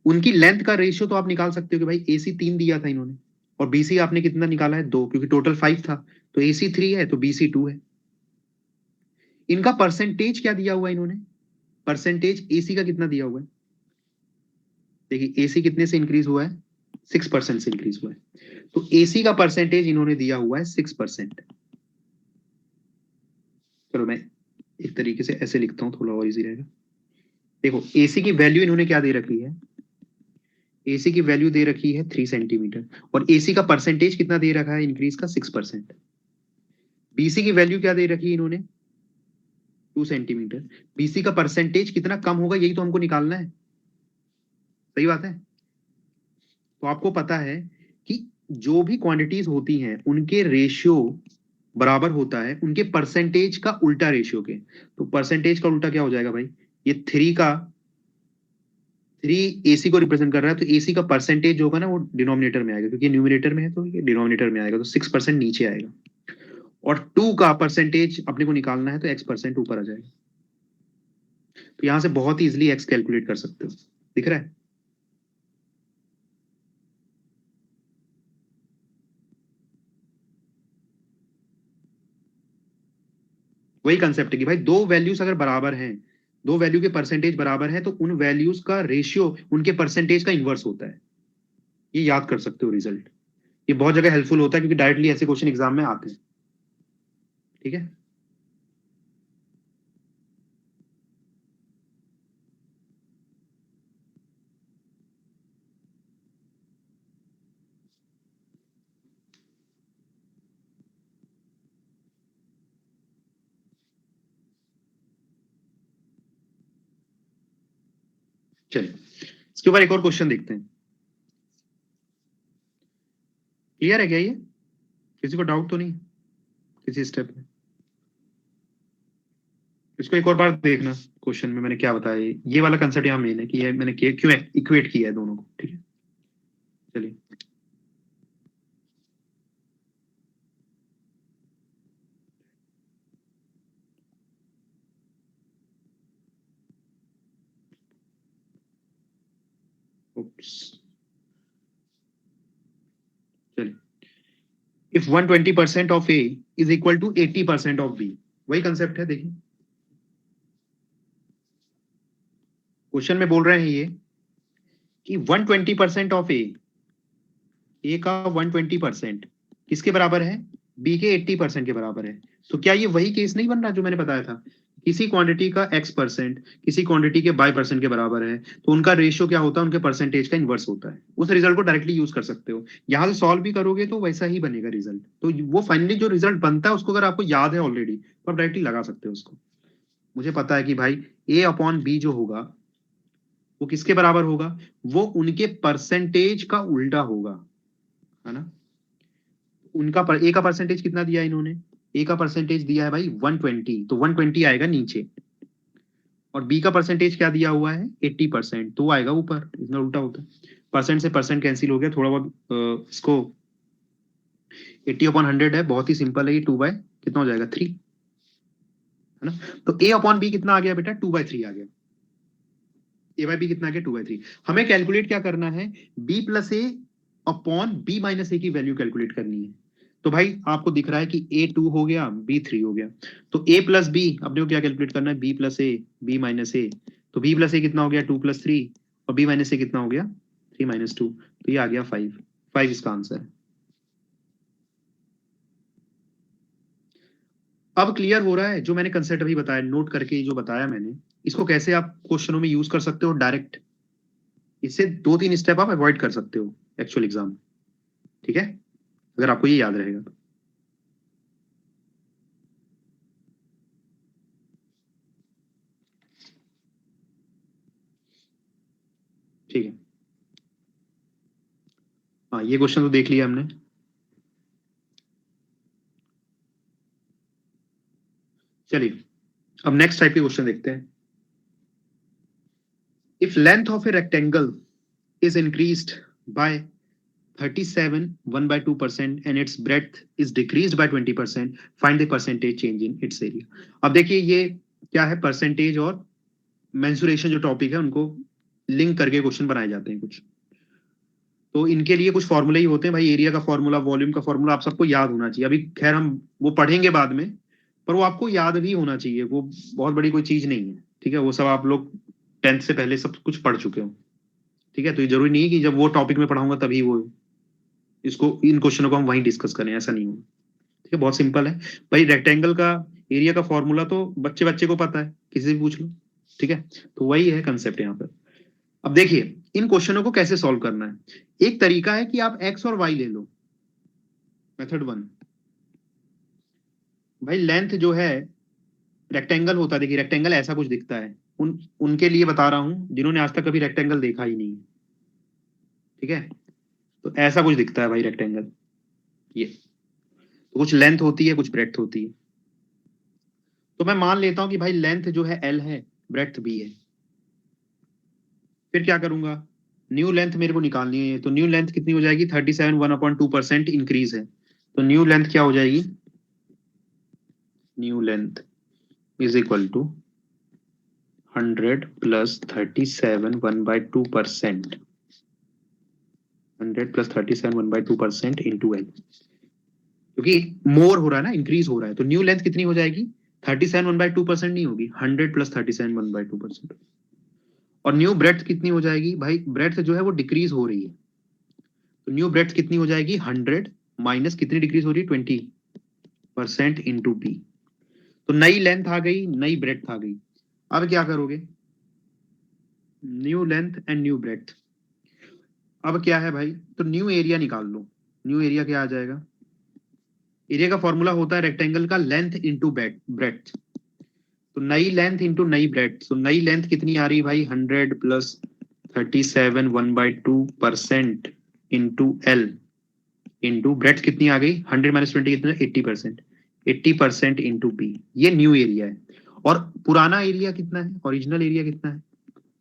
उनकी लेंथ का रेशियो तो आप निकाल सकते हो कि भाई AC 3 दिया था इन्होंने और BC आपने कितना निकाला है? 2, क्योंकि टोटल 5 था, तो AC 3 है तो BC 2 है। इनका परसेंटेज क्या दिया हुआ है इन्होंने? परसेंटेज AC का कितना दिया हुआ है? देखिए AC कितने से इंक्रीज हुआ है? 6% से इंक्रीज हुआ है, तो AC का परसेंटेज इन्होंने दिया हुआ है 6%। चलो मैं एक तरीके से ऐसे लिखता हूं, थोड़ा और इजी रहेगा। देखो AC की वैल्यू इन्होंने क्या दे रखी है? AC की वैल्यू दे रखी है 3 सेंटीमीटर, और AC का परसेंटेज कितना दे रखा है इंक्रीज का? 6%। BC की वैल्यू क्या दे रखी है इन्होंने? 2 सेंटीमीटर। BC का परसेंटेज कितना कम होगा यही तो हमको निकालना है, सही बात है। तो आपको पता है कि जो भी क्वांटिटीज होती हैं उनके रेशियो बराबर होता है उनके परसेंटेज का उल्टा रेशियो के। तो परसेंटेज का उल्टा क्या हो जाएगा भाई? ये 3 AC को रिप्रेजेंट कर रहा है, तो AC का परसेंटेज होगा ना वो डिनोमिनेटर में आएगा, क्योंकि न्यूमिनेटर में है तो ये डिनोमिनेटर में आएगा, तो 6% नीचे आएगा। और 2 का परसेंटेज अपने को निकालना है तो x% ऊपर आ जाएगा। तो यहां से बहुत ही इजिली x कैलकुलेट कर सकते हो, दिख रहा है? वही कंसेप्ट है कि भाई दो वैल्यूज अगर बराबर हैं, दो वैल्यू के परसेंटेज बराबर है, तो उन वैल्यूज का रेशियो उनके परसेंटेज का इन्वर्स होता है। ये याद कर सकते हो रिजल्ट, ये बहुत जगह हेल्पफुल होता है क्योंकि डायरेक्टली ऐसे क्वेश्चन एग्जाम में आते हैं, ठीक है। चलिए इसके ऊपर एक और क्वेश्चन देखते हैं। क्लियर है क्या ये? किसी को डाउट तो नहीं किसी स्टेप में? इसको एक और बार देखना, क्वेश्चन में मैंने क्या बताया, ये वाला कंसेप्ट यहाँ मेन है कि ये मैंने क्यों इक्वेट किया है दोनों को। ठीक है, चलिए चलिए, if 120% of A is equal to 80% of B, वही कंसेप्ट है। देखिए क्वेश्चन में बोल रहे हैं ये कि 120% ऑफ ए का 120% किसके बराबर है? बी के 80% के बराबर है। तो क्या ये वही केस नहीं बन रहा जो मैंने बताया था, किसी क्वांटिटी का x% किसी क्वांटिटी के y% के बराबर है, तो उनका रेशियो क्या होता है? उनके परसेंटेज का इनवर्स होता है। उस रिजल्ट को डायरेक्टली यूज कर सकते हो, यहां से सॉल्व भी करोगे तो वैसा ही बनेगा रिजल्ट। तो वो फाइनली जो रिजल्ट बनता है उसको अगर आपको याद है ऑलरेडी तो आप डायरेक्टली लगा सकते हो उसको। मुझे पता है कि भाई a अपॉन बी जो होगा वो किसके बराबर होगा? वो उनके परसेंटेज का उल्टा होगा, है ना। उनका ए का परसेंटेज कितना दिया इन्होंने? ए का परसेंटेज दिया है भाई 120, तो 120 आएगा नीचे। और बी का परसेंटेज क्या दिया हुआ है? 80%, तो वो आएगा ऊपर। इतना उल्टा होता है, परसेंट से परसेंट कैंसिल हो गया थोड़ा बहुत। इसको 80/100 है, बहुत ही सिंपल है ये। 2 बाय कितना हो जाएगा? 3, है ना। तो ए अपॉन बी कितना आ गया बेटा? 2/3 आ गया। ए बाय बी कितना आ गया? 2/3। हमें कैलकुलेट क्या करना है? बी प्लस ए अपॉन बी माइनस ए की वैल्यू कैलकुलेट करनी है। तो भाई आपको दिख रहा है कि A2 हो गया, B3 हो गया, तो A प्लस बी अपने को क्या कैलकुलेट करना है? B प्लस ए, B माइनस ए। तो B प्लस ए कितना हो गया? 2+3, और B माइनस ए कितना हो गया? 3 - 2, तो ये आ गया 5। 5 इसका आंसर है। अब क्लियर हो रहा है जो मैंने कंसेप्ट अभी बताया, नोट करके जो बताया मैंने, इसको कैसे आप क्वेश्चनों में यूज कर सकते हो डायरेक्ट। इससे 2-3 स्टेप आप अवॉइड कर सकते हो एक्चुअल एग्जाम। ठीक है, अगर आपको ये याद रहेगा तो। ठीक है, हाँ ये क्वेश्चन तो देख लिया हमने। चलिए अब नेक्स्ट टाइप के क्वेश्चन देखते हैं। If length of a rectangle is increased by 37 1/2% and its breadth is decreased by 20%, find the percentage change in its area। अब देखिए ये क्या है, परसेंटेज और मेंसुरेशन जो टॉपिक है उनको लिंक करके क्वेश्चन बनाए जाते हैं कुछ। तो इनके लिए कुछ फॉर्मूले ही होते हैं भाई, एरिया का फॉर्मूला, वॉल्यूम का फॉर्मूला आप सबको याद होना चाहिए। अभी खैर हम वो पढ़ेंगे बाद में, पर वो आपको याद भी होना चाहिए, वो बहुत बड़ी कोई चीज नहीं है। ठीक है, वो सब आप लोग 10th से पहले सब कुछ पढ़ चुके हो। ठीक है, तो ये जरूरी नहीं है कि जब वो टॉपिक में पढ़ाऊंगा तभी वो इसको इन क्वेश्चनों को हम वहीं डिस्कस करें, ऐसा नहीं होगा। ठीक है, बहुत सिंपल है भाई। रेक्टेंगल का एरिया का फॉर्मूला तो बच्चे बच्चे को पता है, किसी से भी पूछ लो। ठीक है, तो वही है कंसेप्ट यहाँ पर। अब देखिए इन क्वेश्चनों को कैसे सॉल्व करना है। एक तरीका है कि आप एक्स और वाई ले लो, मेथड 1। भाई लेंथ जो है, रेक्टेंगल होता है, देखिए रेक्टेंगल ऐसा कुछ दिखता है। उनके लिए बता रहा हूं जिन्होंने आज तक कभी रेक्टेंगल देखा ही नहीं। ठीक है, तो ऐसा कुछ दिखता है भाई रेक्टेंगल ये। तो कुछ लेंथ होती है, कुछ ब्रेड्थ होती है। तो मैं मान लेता हूं कि भाई लेंथ जो है L है, ब्रेड्थ B है। फिर क्या करूंगा? न्यू लेंथ मेरे को निकालनी है, तो न्यू लेंथ कितनी हो जाएगी? 37 1/2% इंक्रीज है, तो न्यू लेंथ क्या हो जाएगी? New length is equal to 100 plus 37 1/2%, 100 plus 37 1/2% into L, क्योंकि मोर हो रहा है ना, इंक्रीज हो रहा है। तो न्यू लेंथ कितनी हो जाएगी? 37 1/2% नहीं होगी, 100 प्लस 37 1/2%। और न्यू ब्रेड्थ कितनी हो जाएगी? भाई ब्रेड्थ जो है वो डिक्रीज हो रही है, तो न्यू ब्रेड्थ कितनी हो जाएगी? 100 माइनस कितनी डिक्रीज हो रही है? 20% इंटू बी। तो नई लेंथ आ गई, नई ब्रेड्थ आ गई। अब क्या करोगे? New length and new breadth. अब क्या है भाई? तो न्यू एरिया निकाल लो। न्यू एरिया क्या आ जाएगा? एरिया का फॉर्मूला होता है रेक्टेंगल का लेंथ इंटू ब्रेड्थ। तो नई लेंथ इंटू नई ब्रेड्थ, तो नई लेंथ कितनी आ रही है भाई? 100 plus 37 1/2% into L into breadth कितनी आ गई 100 - 20 कितना 80%, 80% इंटू बी। ये न्यू एरिया है। और पुराना एरिया कितना है, ओरिजिनल एरिया कितना है?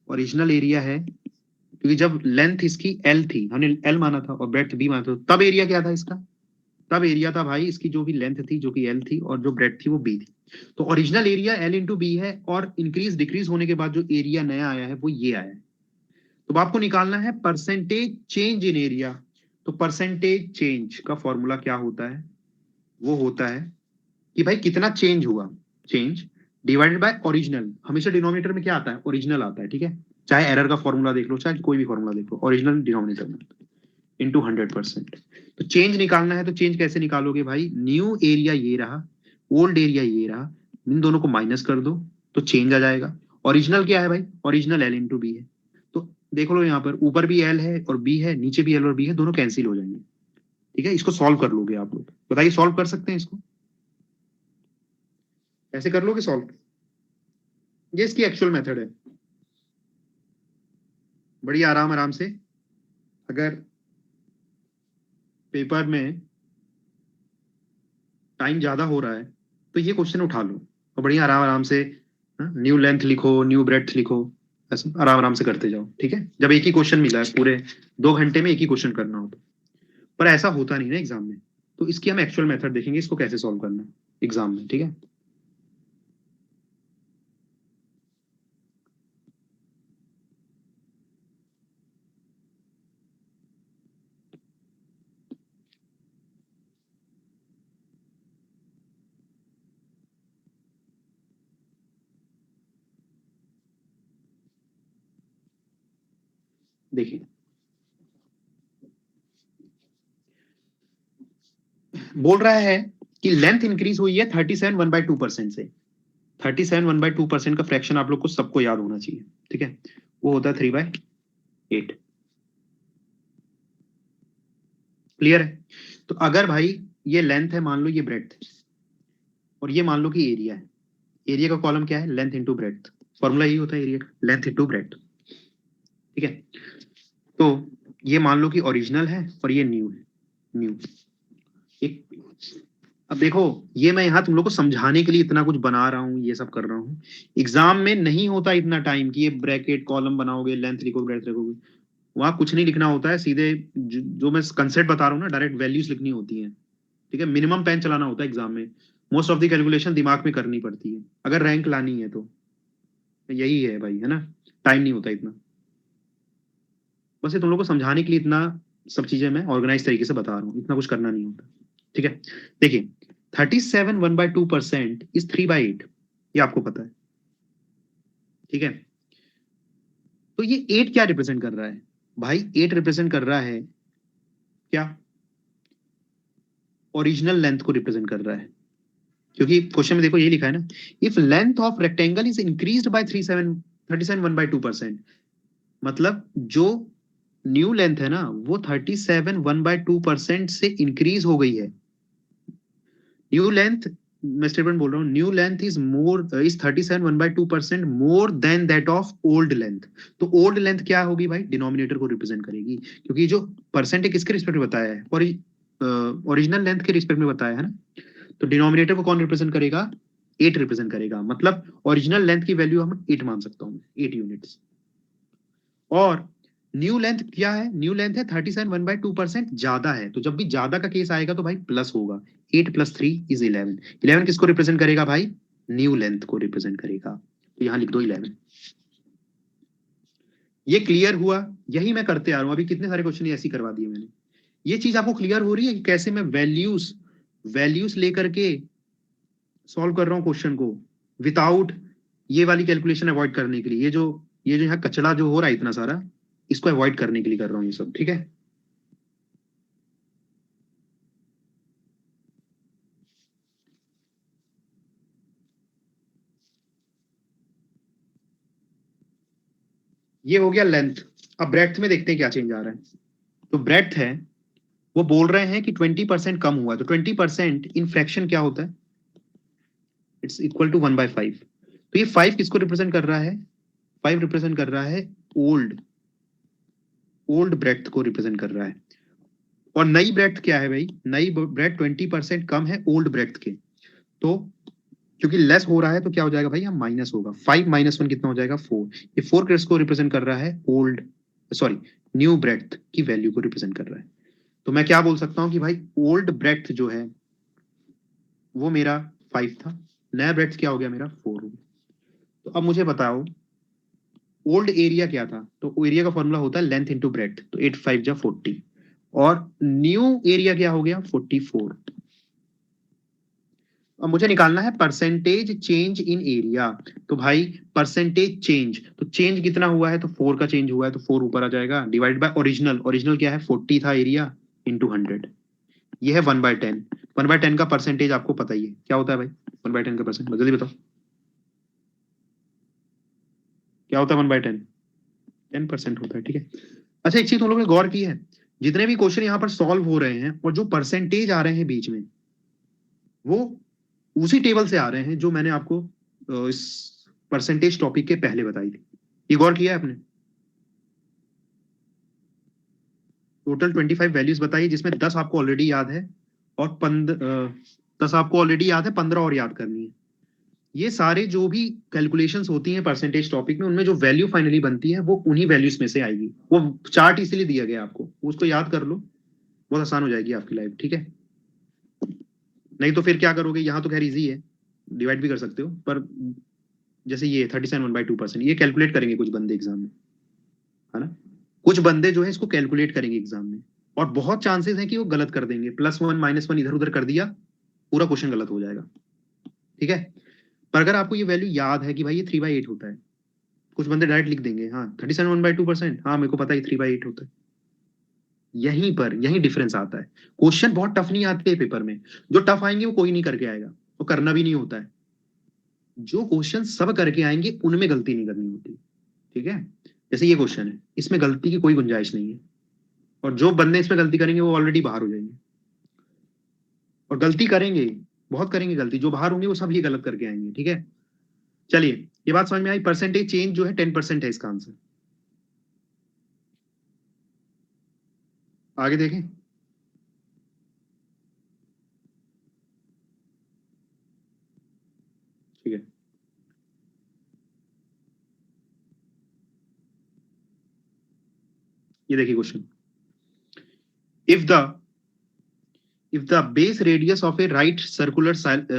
ओरिजिनल एरिया है, क्योंकि जब लेंथ इसकी L थी, हमने L माना था और ब्रेथ B माना था, तब एरिया क्या था इसका? तब एरिया था भाई इसकी जो भी लेंथ थी जो कि L थी और जो ब्रेथ थी वो B थी। तो original area L into B है, और इंक्रीज डिक्रीज होने के बाद जो एरिया नया आया है वो ये आया है। तो आपको निकालना है परसेंटेज चेंज इन एरिया। तो परसेंटेज चेंज का फॉर्मूला क्या होता है? वो होता है कि भाई कितना चेंज हुआ, चेंज डिवाइडेड बाय ओरिजिनल। हमेशा डिनोमिनेटर में क्या आता है? ओरिजिनल आता है, ठीक है। चाहे एरर का फॉर्मूला देख लो, चाहे कोई भी फॉर्मूला देख लो, ओरिजिनल डिनोमिनेटर में इंटू 100%। तो चेंज निकालना है, तो चेंज कैसे निकालोगे भाई? न्यू एरिया ये रहा, ओल्ड एरिया ये रहा, इन दोनों को माइनस कर दो तो चेंज आ जाएगा। ओरिजिनल क्या है भाई? ओरिजिनल L इंटू बी है। तो देख लो यहाँ पर ऊपर भी L है और B है, नीचे भी L और B है, दोनों कैंसिल हो जाएंगे, ठीक है। इसको सॉल्व कर लोगे आप लोग, बताइए सॉल्व कर सकते हैं इसको? ऐसे कर लोगे सॉल्व? ये इसकी एक्चुअल मेथड है। बड़ी आराम आराम से, अगर पेपर में टाइम ज्यादा हो रहा है तो ये क्वेश्चन उठा लो और बढ़िया आराम आराम से न्यू लेंथ लिखो, न्यू ब्रेथ लिखो, ऐसे आराम आराम से करते जाओ, ठीक है। जब एक ही क्वेश्चन मिला है, पूरे 2 घंटे में एक ही क्वेश्चन करना हो तो। पर ऐसा होता नहीं ना एग्जाम में, तो इसकी हम एक्चुअल मेथड देखेंगे, इसको कैसे सॉल्व करना है एग्जाम में, ठीक है। देखिए, बोल रहा है कि लेंथ इंक्रीज हुई है 37 1/2% से। 37 1/2% का फ्रैक्शन आप लोग को सबको याद होना चाहिए, ठीक है। वो होता है 3/8। क्लियर है? तो अगर भाई ये लेंथ है, मान लो ये ब्रेथ, और ये मान लो कि एरिया है। एरिया का कॉलम क्या है? Length into breadth. फॉर्मूला यही होता है एरिया का, लेंथ इंटू ब्रेथ, ठीक है। तो ये मान लो कि ओरिजिनल है और ये न्यू है, न्यू। एक, अब देखो, ये मैं यहाँ तुम लोग को समझाने के लिए इतना कुछ बना रहा हूँ, ये सब कर रहा हूँ। एग्जाम में नहीं होता इतना टाइम कि ये ब्रैकेट कॉलम बनाओगे, लेंथ लिखोगे, ब्रेथ लिखोगे। वहां कुछ नहीं लिखना होता है, सीधे जो मैं कंसेप्ट बता रहा हूँ ना, डायरेक्ट वैल्यूज लिखनी होती है, ठीक है। मिनिमम पेन चलाना होता है एग्जाम में, मोस्ट ऑफ द कैलकुलेशन दिमाग में करनी पड़ती है अगर रैंक लानी है तो। यही है भाई, है ना। टाइम नहीं होता इतना। बस ये तुम लोग को समझाने के लिए इतना सब चीजें मैं ऑर्गेनाइज तरीके से बता रहा हूँ, इतना कुछ करना नहीं होता, ठीक है। देखिए, 37 1/2% इज 3/8, ये आपको पता है, ठीक है। तो ये 8 क्या रिप्रेजेंट कर रहा है भाई? 8 रिप्रेजेंट कर रहा है क्या? ओरिजिनल लेंथ को रिप्रेजेंट कर रहा है, क्योंकि क्वेश्चन में देखो ये लिखा है ना, if length of rectangle is increased by 37 1/2%। मतलब जो न्यू लेंथ है ना, वो 37 1/2% से इंक्रीज हो गई है। न्यू लेंथ, मैं स्टेटमेंट बोल रहा हूँ, new length is 37 1/2% more than that of old length. तो ओल्ड लेंथ क्या होगी भाई? डिनोमिनेटर को रिप्रेजेंट करेगी, क्योंकि जो परसेंट है किसके रिस्पेक्ट में बताया है? ओरिजिनल लेंथ के रिस्पेक्ट में बताया है ना। तो डिनोमिनेटर को कौन रिप्रेजेंट करेगा? 8 रिप्रेजेंट करेगा। मतलब ओरिजिनल लेंथ की वैल्यू हम 8 मान सकता हूँ, 8 यूनिट्स। और न्यू लेंथ क्या है? न्यू लेंथ है 37 1/2% ज्यादा है, तो जब भी ज्यादा का केस आएगा तो भाई प्लस होगा। 8 + 3 = 11। 11 किसको रिप्रेजेंट करेगा भाई? न्यू लेंथ को रिप्रेजेंट करेगा। तो यहां लिख दो 11। ये क्लियर हुआ? यही मैं करते आ रहा हूं, अभी कितने सारे क्वेश्चन ऐसे ही करवा दिए मैंने। ये चीज आपको क्लियर हो रही है कि कैसे मैं वैल्यूज वैल्यूज लेकर के सॉल्व कर रहा हूँ क्वेश्चन को, विदाउट ये वाली कैलकुलेशन अवॉइड करने के लिए। ये जो यहाँ कचड़ा जो हो रहा है इतना सारा, इसको अवॉइड करने के लिए कर रहा हूँ ये सब, ठीक है। ये हो गया लेंथ। अब ब्रेड्थ में देखते हैं क्या चेंज आ रहा है। तो ब्रेड्थ है, वो बोल रहे हैं कि 20% कम हुआ। तो 20% इन फ्रैक्शन क्या होता है? It's equal to 1/5। तो ये 5 किसको रिप्रेजेंट कर रहा है? 5 रिप्रेजेंट कर रहा है ओल्ड ओल्ड ब्रेड्थ को रिप्रेजेंट कर रहा है। और नई ब्रेड्थ क्या है भाई, नई ब्रेड्थ 20% कम है ओल्ड ब्रेड्थ के। तो क्योंकि लेस हो रहा है तो क्या हो जाएगा भाई, यहाँ माइनस होगा, 5 माइनस 1 कितना हो जाएगा 4। ये 4 को रिप्रेजेंट कर रहा है ओल्ड, सॉरी न्यू ब्रेड्थ की वैल्यू को रिप्रेजेंट कर रहा है। तो मैं क्या बोल सकता हूँ कि भाई ओल्ड ब्रेड्थ जो है वो मेरा 5 था, नया ब्रेड्थ क्या हो गया मेरा 4 हो गया। तो अब मुझे बताओ ओल्ड एरिया क्या था, तो एरिया का फॉर्मूला होता है लेंथ इंटू ब्रेड्थ, तो 8 5 जा 40, और न्यू एरिया क्या हो गया 44। अब मुझे निकालना है परसेंटेज चेंज इन एरिया। तो भाई परसेंटेज चेंज, तो चेंज कितना हुआ है, तो 4 का चेंज हुआ है, तो 4 ऊपर आ जाएगा, डिवाइड बाय ओरिजिनल, ओरिजिनल क्या है 40 था एरिया, इंटू 100। ये है 1/10। 1/10 का परसेंटेज आपको पता ही है क्या होता है भाई, 1/10 का परसेंट जल्दी बताओ क्या होता है 1/10, 10% होता है, ठीक है। अच्छा एक चीज तुम लोगों ने गौर की है, जितने भी क्वेश्चन यहाँ पर सॉल्व हो रहे हैं और जो परसेंटेज आ रहे हैं बीच में, वो उसी टेबल से आ रहे हैं जो मैंने आपको इस परसेंटेज टॉपिक के पहले बताई थी। ये गौर किया है आपने? टोटल 25 वैल्यूज बताई जिसमें 10 आपको ऑलरेडी याद है, और 10 आपको ऑलरेडी याद है, 15 और याद करनी है। ये सारे जो भी कैलकुलेशंस होती हैं परसेंटेज टॉपिक में, उनमें जो वैल्यू फाइनली बनती है वो उन्हीं वैल्यूज में से आएगी। वो चार्ट इसीलिए दिया गया आपको, उसको याद कर लो, बहुत आसान हो जाएगी आपकी लाइफ, ठीक है। नहीं तो फिर क्या करोगे, यहाँ तो खैर इजी है, डिवाइड भी कर सकते हो, पर जैसे ये 37/2%, ये कैलकुलेट करेंगे कुछ बंदे एग्जाम में, है ना। कुछ बंदे जो है इसको कैलकुलेट करेंगे एग्जाम में, और बहुत चांसेस है कि वो गलत कर देंगे, +1 -1 इधर उधर कर दिया, पूरा क्वेश्चन गलत हो जाएगा, ठीक है। पर अगर आपको ये वैल्यू याद है कि भाई ये 3/8 होता है, कुछ बंदे डायरेक्ट लिख देंगे हाँ 37/2%, हाँ मेरे को पता है 3/8 होता है। यहीं पर यही डिफरेंस आता है। क्वेश्चन बहुत टफ नहीं आते पेपर में, जो टफ आएंगे वो कोई नहीं करके आएगा, वो करना भी नहीं होता है। जो क्वेश्चन सब करके आएंगे उनमें गलती नहीं करनी होती, ठीक है। जैसे ये क्वेश्चन है, इसमें गलती की कोई गुंजाइश नहीं है, और जो बंदे इसमें गलती करेंगे वो ऑलरेडी बाहर हो जाएंगे। और गलती करेंगे, बहुत करेंगे गलती, जो बाहर होंगे वो सब ये गलत करके आएंगे, ठीक है। चलिए ये बात समझ में आई, परसेंटेज चेंज जो है 10% है इसका आंसर। आगे देखें, ठीक है। ये देखिए question, if the if the base radius of a right circular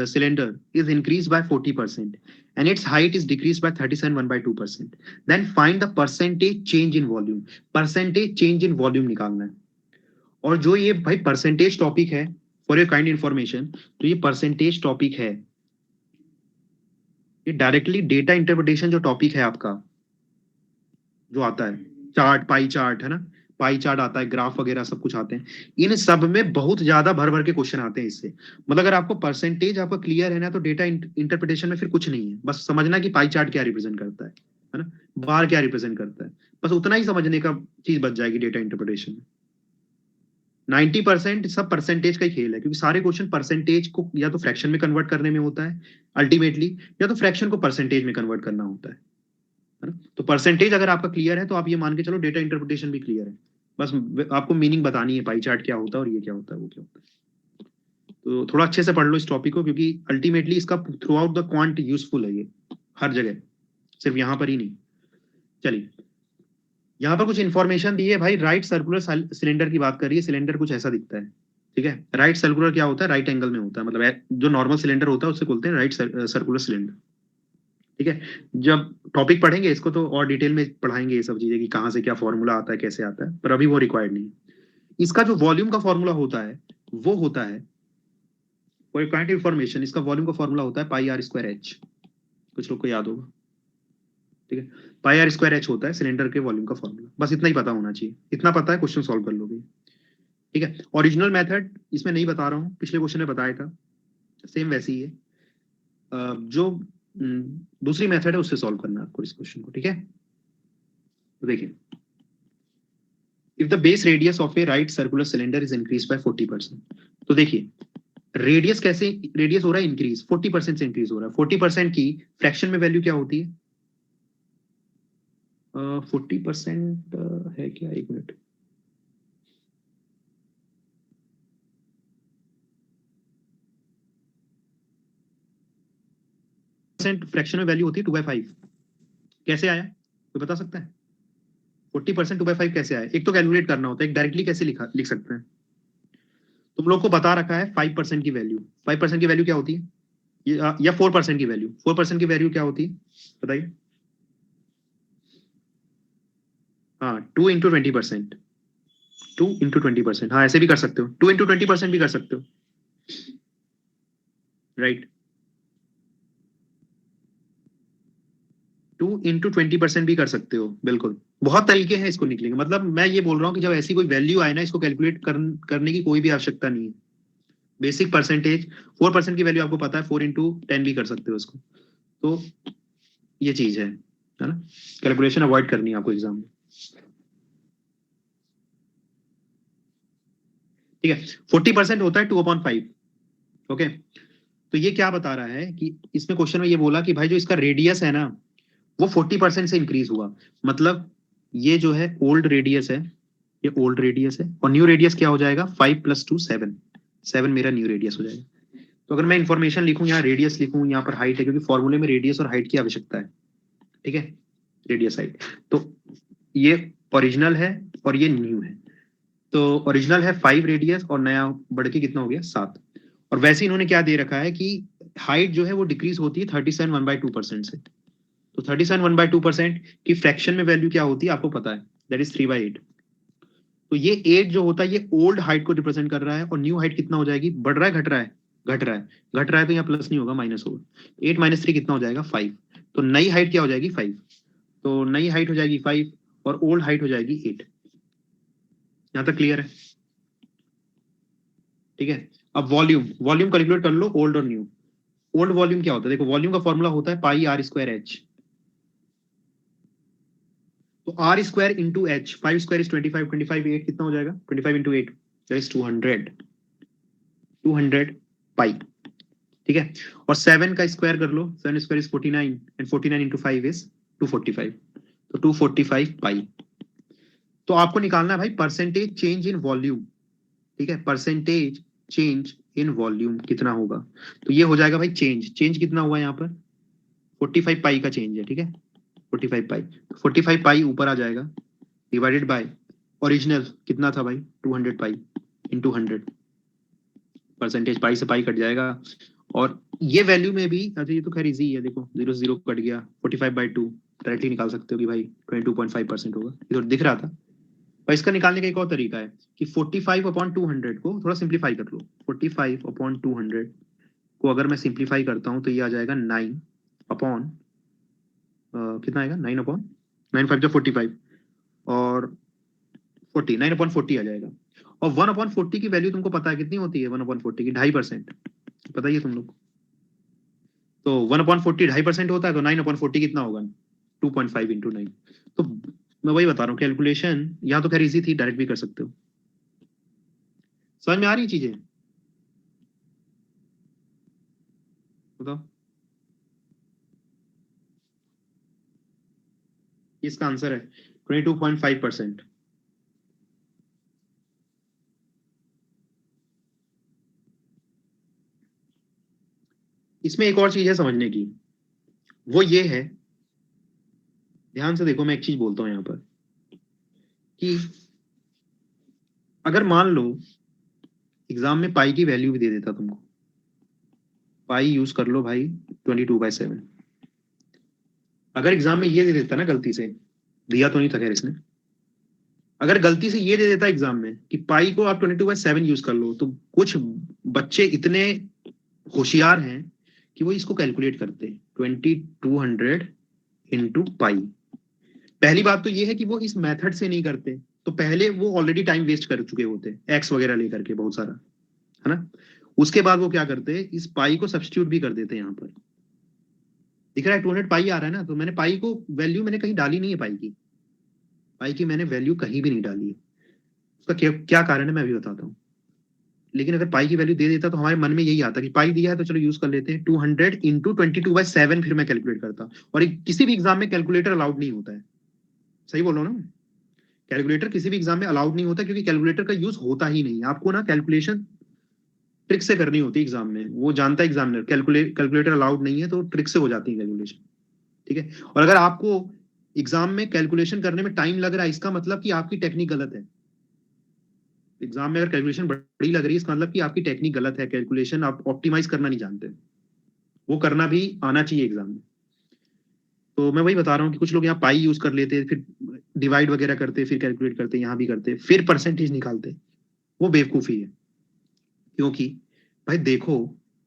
cylinder is increased by 40% and its height is decreased by 37/2%, then find the percentage change in volume। percentage change in volume निकालना है। और जो ये भाई परसेंटेज टॉपिक है, फॉर योर काइंड इंफॉर्मेशन, तो ये परसेंटेज टॉपिक है, ये डायरेक्टली डेटा इंटरप्रिटेशन जो टॉपिक है आपका, जो आता है चार्ट, पाई चार्ट है ना, पाई चार्ट आता है, ग्राफ वगैरह सब कुछ आते हैं, इन सब में बहुत ज्यादा भर भर के क्वेश्चन आते हैं इससे। मतलब अगर आपको परसेंटेज आपका क्लियर है ना, तो डेटा इंटरप्रिटेशन में फिर कुछ नहीं है, बस समझना कि पाई चार्ट क्या रिप्रेजेंट करता है ना, बार क्या रिप्रेजेंट करता है, बस उतना ही समझने का चीज बच जाएगी डेटा इंटरप्रिटेशन में। 90% सब परसेंटेज का ही खेल है, क्योंकि सारे क्वेश्चन परसेंटेज को या तो फ्रैक्शन में कन्वर्ट करने में होता है अल्टीमेटली, या तो फ्रैक्शन को परसेंटेज में कन्वर्ट करना होता है ना। तो परसेंटेज अगर आपका क्लियर है तो आप ये मान के चलो डेटा इंटरप्रिटेशन भी क्लियर है, बस आपको मीनिंग बतानी है पाई चार्ट क्या होता है और ये क्या होता है वो क्या होता है। तो थोड़ा अच्छे से पढ़ लो इस टॉपिक को, क्योंकि अल्टीमेटली इसका through out the quant useful है ये, हर जगह, सिर्फ यहाँ पर ही नहीं। चलिए यहाँ पर कुछ इंफॉर्मेशन दी है भाई, राइट सर्कुलर सिलेंडर की बात करिए, सिलेंडर कुछ ऐसा दिखता है, ठीक है। राइट सर्कुलर क्या होता है, राइट एंगल में होता है, मतलब जो नॉर्मल सिलेंडर होता है उससे बोलते हैं राइट सर्कुलर सिलेंडर, ठीक है। जब टॉपिक पढ़ेंगे इसको तो और डिटेल में पढ़ाएंगे ये सब चीजें, कि कहाँ से क्या फॉर्मूला आता है, कैसे आता है, पर अभी वो रिक्वायर्ड नहीं है। इसका जो वॉल्यूम का फॉर्मूला होता है वो होता है, फॉर काइंड इंफॉर्मेशन, इसका वॉल्यूम का फॉर्मूला होता है πr²h, कुछ लोग को याद होगा, ठीक है। πr²h होता है सिलेंडर के वॉल्यूम का फॉर्मूला, बस इतना ही पता होना चाहिए, इतना पता है क्वेश्चन सॉल्व कर लोगे, ठीक है। ओरिजिनल मेथड इसमें नहीं बता रहा हूँ, पिछले क्वेश्चन में बताया था, सेम वैसे ही है। जो दूसरी मेथड है उससे सॉल्व करना है आपको इस क्वेश्चन को, ठीक है। तो देखिए, if the base radius of A right circular cylinder is increase bye 40%, तो देखिए रेडियस कैसे रेडियस हो रहा है इंक्रीज, 40% से इंक्रीज हो रहा है। 40% की फ्रैक्शन में वैल्यू क्या होती है, 40% है क्या, एक मिनट, फ्रैक्शन में वैल्यू होती है 2/5, कैसे आया कोई बता सकता है? 40% 2/5 कैसे आया? एक तो कैलकुलेट करना होता है, एक डायरेक्टली कैसे लिख सकते हैं? तुम लोग को बता रखा है 5% की वैल्यू, 5% की वैल्यू क्या होती है? या 4% की वैल्यू, 4% की वैल्यू क्या होती है बताइए? हाँ, 2 × 20%, 2 × 20%, हाँ ऐसे भी कर सकते हो, 2 × 20% भी कर सकते हो, राइट। 2 × 20% भी कर सकते हो, बिल्कुल। बहुत तरीके हैं इसको निकलेंगे, मतलब मैं ये बोल रहा हूँ कि जब ऐसी कोई वैल्यू आए ना, इसको कैलकुलेट करने की कोई भी आवश्यकता नहीं है। बेसिक परसेंटेज, 4% की वैल्यू आपको पता है, 4 × 10 भी कर सकते हो उसको। तो ये चीज है ना, कैलकुलेशन अवॉइड करनी है आपको एग्जाम में, ठीक है। 40% होता है 2/5, ओके। तो ये क्या बता रहा है कि इसमें क्वेश्चन में ये बोला कि भाई जो इसका रेडियस है ना, वो 40% से इंक्रीज हुआ, मतलब ये जो है ओल्ड रेडियस है, ये ओल्ड रेडियस है, और न्यू रेडियस क्या हो जाएगा? 5 + 2 7, 7 मेरा न्यू रेडियस हो जाएगा। तो अगर मैं इन्फॉर्मेशन लिखूं, यहाँ रेडियस लिखूं, यहाँ पर हाइट है, क्योंकि फॉर्मूले में रेडियस और हाइट की आवश्यकता है, ठीक है, रेडियस हाइट। तो ये ओरिजिनल है और ये न्यू है। तो ओरिजिनल है 5 रेडियस और नया बढ़ के कितना हो गया? 7। और वैसे इन्होंने क्या दे रखा है कि हाइट जो है वो डिक्रीज होती है 37 1/2% से। तो 37 1/2% की फ्रैक्शन में वैल्यू क्या होती है आपको पता है, दैट इज 3/8। तो ये 8 जो होता है ये ओल्ड हाइट को रिप्रेजेंट कर रहा है, और न्यू हाइट कितना हो जाएगी? बढ़ रहा है घट रहा है? घट रहा है। घट रहा है तो यहाँ प्लस नहीं होगा, माइनस होगा। 8 - 3 कितना हो जाएगा? 5। तो नई हाइट क्या हो जाएगी? 5। तो नई हाइट हो जाएगी 5 और ओल्ड हाइट हो जाएगी 8। यहाँ तक क्लियर है? ठीक है। अब वॉल्यूम, वॉल्यूम कैलकुलेट कर लो, ओल्ड और न्यू। ओल्ड वॉल्यूम क्या होता है? देखो वॉल्यूम का फॉर्मूला होता है πr²h। तो r² इंटू h, 5² इज 25, 25 8 कितना हो जाएगा? 25 × 8 दैट इज 200, 200 पाई, ठीक है। और 7 का स्क्वायर कर लो, 7² इज 49 एंड 49 × 5 इज 245, तो 245 पाई। तो आपको निकालना है भाई परसेंटेज चेंज इन वॉल्यूम, ठीक है, परसेंटेज चेंज इन वॉल्यूम कितना होगा? तो ये हो जाएगा भाई चेंज, चेंज कितना हुआ यहाँ पर? 45 पाई का चेंज है, ठीक है, 45 पाई। 45 पाई ऊपर आ जाएगा, डिवाइडेड बाय ओरिजिनल कितना था भाई? 200 पाई इंटू 100, परसेंटेज पाई से पाई कट जाएगा। और ये वैल्यू में भी, अच्छा ये तो खैर इजी है, देखो 0 से 0 कट गया, 45/2 डायरेक्टली निकाल सकते हो कि भाई 22.5% होगा, ये तो दिख रहा था। और इसका निकालने का एक और तरीका है कि 45/200 को थोड़ा सिंप्लीफाई कर लो। 45/200 को अगर मैं सिंप्लीफाई करता हूँ तो ये आ जाएगा 9 अपॉन कितना आएगा? 9/9 5 × 45 और 40, 9/40 आ जाएगा। और 1/40 की वैल्यू तुमको पता है कितनी होती है? 1/40 की 2.5%, पता ही है तुम लोग को। तो 1/40 2.5% होता है, तो 9/40 कितना होगा? 2.5 × 9। तो मैं वही बता रहा हूँ, कैलकुलेशन यहाँ तो खैर इजी थी, डायरेक्ट भी कर सकते हो। समझ में आ रही चीजें? बताओ। इसका आंसर है 22.5%। इसमें एक और चीज है समझने की, वो ये है, ध्यान से देखो, मैं एक चीज बोलता हूँ यहाँ पर कि अगर मान लो एग्जाम में पाई की वैल्यू भी दे देता तुमको, पाई यूज कर लो भाई 22/7। अगर एग्जाम में ये दे देता ना गलती से, दिया तो नहीं था खैर इसने, अगर गलती से ये दे देता एग्जाम में कि पाई को आप 22/7 यूज कर लो, तो कुछ बच्चे इतने होशियार हैं कि वो इसको कैलकुलेट करते हैं 2200 इंटू पाई। पहली बात तो ये है कि वो इस मेथड से नहीं करते, तो पहले वो ऑलरेडी टाइम वेस्ट कर चुके होते एक्स वगैरह लेकर के बहुत सारा, है ना। उसके बाद वो क्या करते हैं, इस पाई को सब्स्टिट्यूट भी कर देते हैं। यहाँ पर दिख रहा है 200 पाई आ रहा है ना, तो मैंने पाई को वैल्यू मैंने कहीं डाली नहीं है, पाई की, पाई की मैंने वैल्यू कहीं भी नहीं डाली है। उसका क्या कारण है मैं अभी बताता हूँ। लेकिन अगर पाई की वैल्यू दे देता तो हमारे मन में यही आता कि पाई दिया है तो चलो यूज कर लेते हैं, 200 इंटू 22/7 फिर मैं कैलकुलेट करता। और किसी भी एग्जाम में कैलकुलेटर अलाउड नहीं होता है, सही बोल रहा हूँ ना? कैलकुलेटर किसी भी एग्जाम में अलाउड नहीं होता, क्योंकि कैलकुलेटर का यूज होता ही नहीं। आपको ना कैलकुलेशन ट्रिक से करनी होती है एग्जाम में, वो जानता है एग्जामिनर कैलकुलेटर अलाउड नहीं है, तो ट्रिक से हो जाती है कैलकुलेशन। ठीक है, और अगर आपको एग्जाम में कैलकुलेशन करने में टाइम लग रहा है, इसका मतलब कि आपकी टेक्निक गलत है। एग्जाम में अगर कैलकुलेशन बड़ी लग रही है, इसका मतलब कि आपकी टेक्निक गलत है, कैलकुलेशन आप ऑप्टिमाइज करना नहीं जानते। वो करना भी आना चाहिए एग्जाम में। तो मैं वही बता रहा हूँ कि कुछ लोग यहाँ पाई यूज कर लेते, फिर डिवाइड वगैरह करते, फिर कैलकुलेट करते, यहाँ भी करते, फिर परसेंटेज निकालते। वो बेवकूफी है। क्योंकि भाई देखो,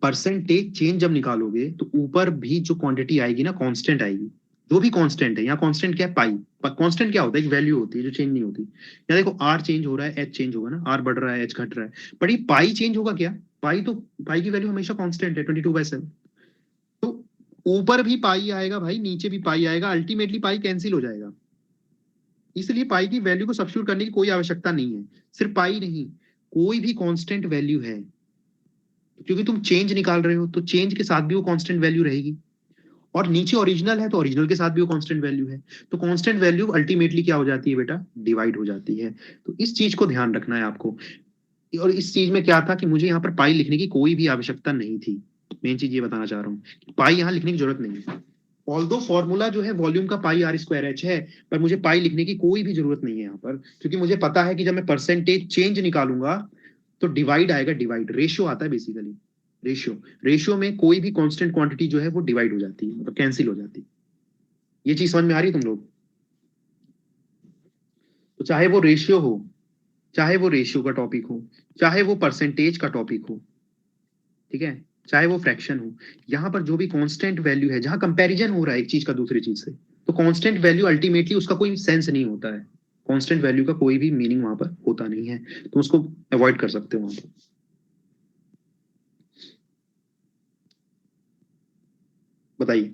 परसेंटेज चेंज जब निकालोगे तो ऊपर भी जो क्वांटिटी आएगी ना, कांस्टेंट आएगी। जो भी कांस्टेंट है, यहाँ कांस्टेंट क्या है? पाई। कांस्टेंट क्या होता है? एक वैल्यू होती है जो चेंज नहीं होती। यहाँ देखो, आर चेंज हो रहा है, एच चेंज होगा ना, आर बढ़ रहा है, एच घट रहा है, पर ये पाई चेंज होगा क्या? पाई तो, पाई की वैल्यू हमेशा कांस्टेंट है, 22/7। तो ऊपर भी पाई आएगा भाई, नीचे भी पाई आएगा, अल्टीमेटली पाई कैंसिल हो जाएगा। इसलिए पाई की वैल्यू को सब्स्टिट्यूट करने की कोई आवश्यकता नहीं है। सिर्फ पाई नहीं, कोई भी कांस्टेंट वैल्यू है, क्योंकि तुम चेंज निकाल रहे हो, तो चेंज के साथ भी वो कांस्टेंट वैल्यू रहेगी। और नीचे ओरिजिनल है, तो ओरिजिनल के साथ भी वो कांस्टेंट वैल्यू है। तो कांस्टेंट वैल्यू अल्टीमेटली क्या हो जाती है बेटा? डिवाइड हो जाती है। तो इस चीज को ध्यान रखना है आपको। और इस चीज में क्या था कि मुझे यहाँ पर पाई लिखने की कोई भी आवश्यकता नहीं थी। मेन चीज ये बताना चाह रहा हूँ, पाई यहाँ लिखने की जरूरत नहीं है। ऑल्दो फॉर्मूला जो है वॉल्यूम का पाई आर स्क्वायर एच है, पर मुझे पाई लिखने की कोई भी जरूरत नहीं है यहाँ पर, क्योंकि मुझे पता है कि जब मैं परसेंटेज चेंज निकालूंगा तो डिवाइड आएगा, डिवाइड रेशियो आता है बेसिकली। रेशियो, रेशियो में कोई भी कांस्टेंट क्वांटिटी जो है वो डिवाइड हो जाती है, मतलब कैंसिल हो जाती है। ये चीज समझ में आ रही है तुम लोग? तो चाहे वो रेशियो हो, चाहे वो रेशियो का टॉपिक हो, चाहे वो परसेंटेज का टॉपिक हो, ठीक है, चाहे वो फ्रैक्शन हो, यहाँ पर जो भी कांस्टेंट वैल्यू है, जहां कंपैरिजन हो रहा है एक चीज का दूसरी चीज से, तो कांस्टेंट वैल्यू अल्टीमेटली उसका कोई सेंस नहीं होता है। कांस्टेंट वैल्यू का कोई भी मीनिंग वहां पर होता नहीं है, तो उसको अवॉइड कर सकते हो वहां पर। बताइए।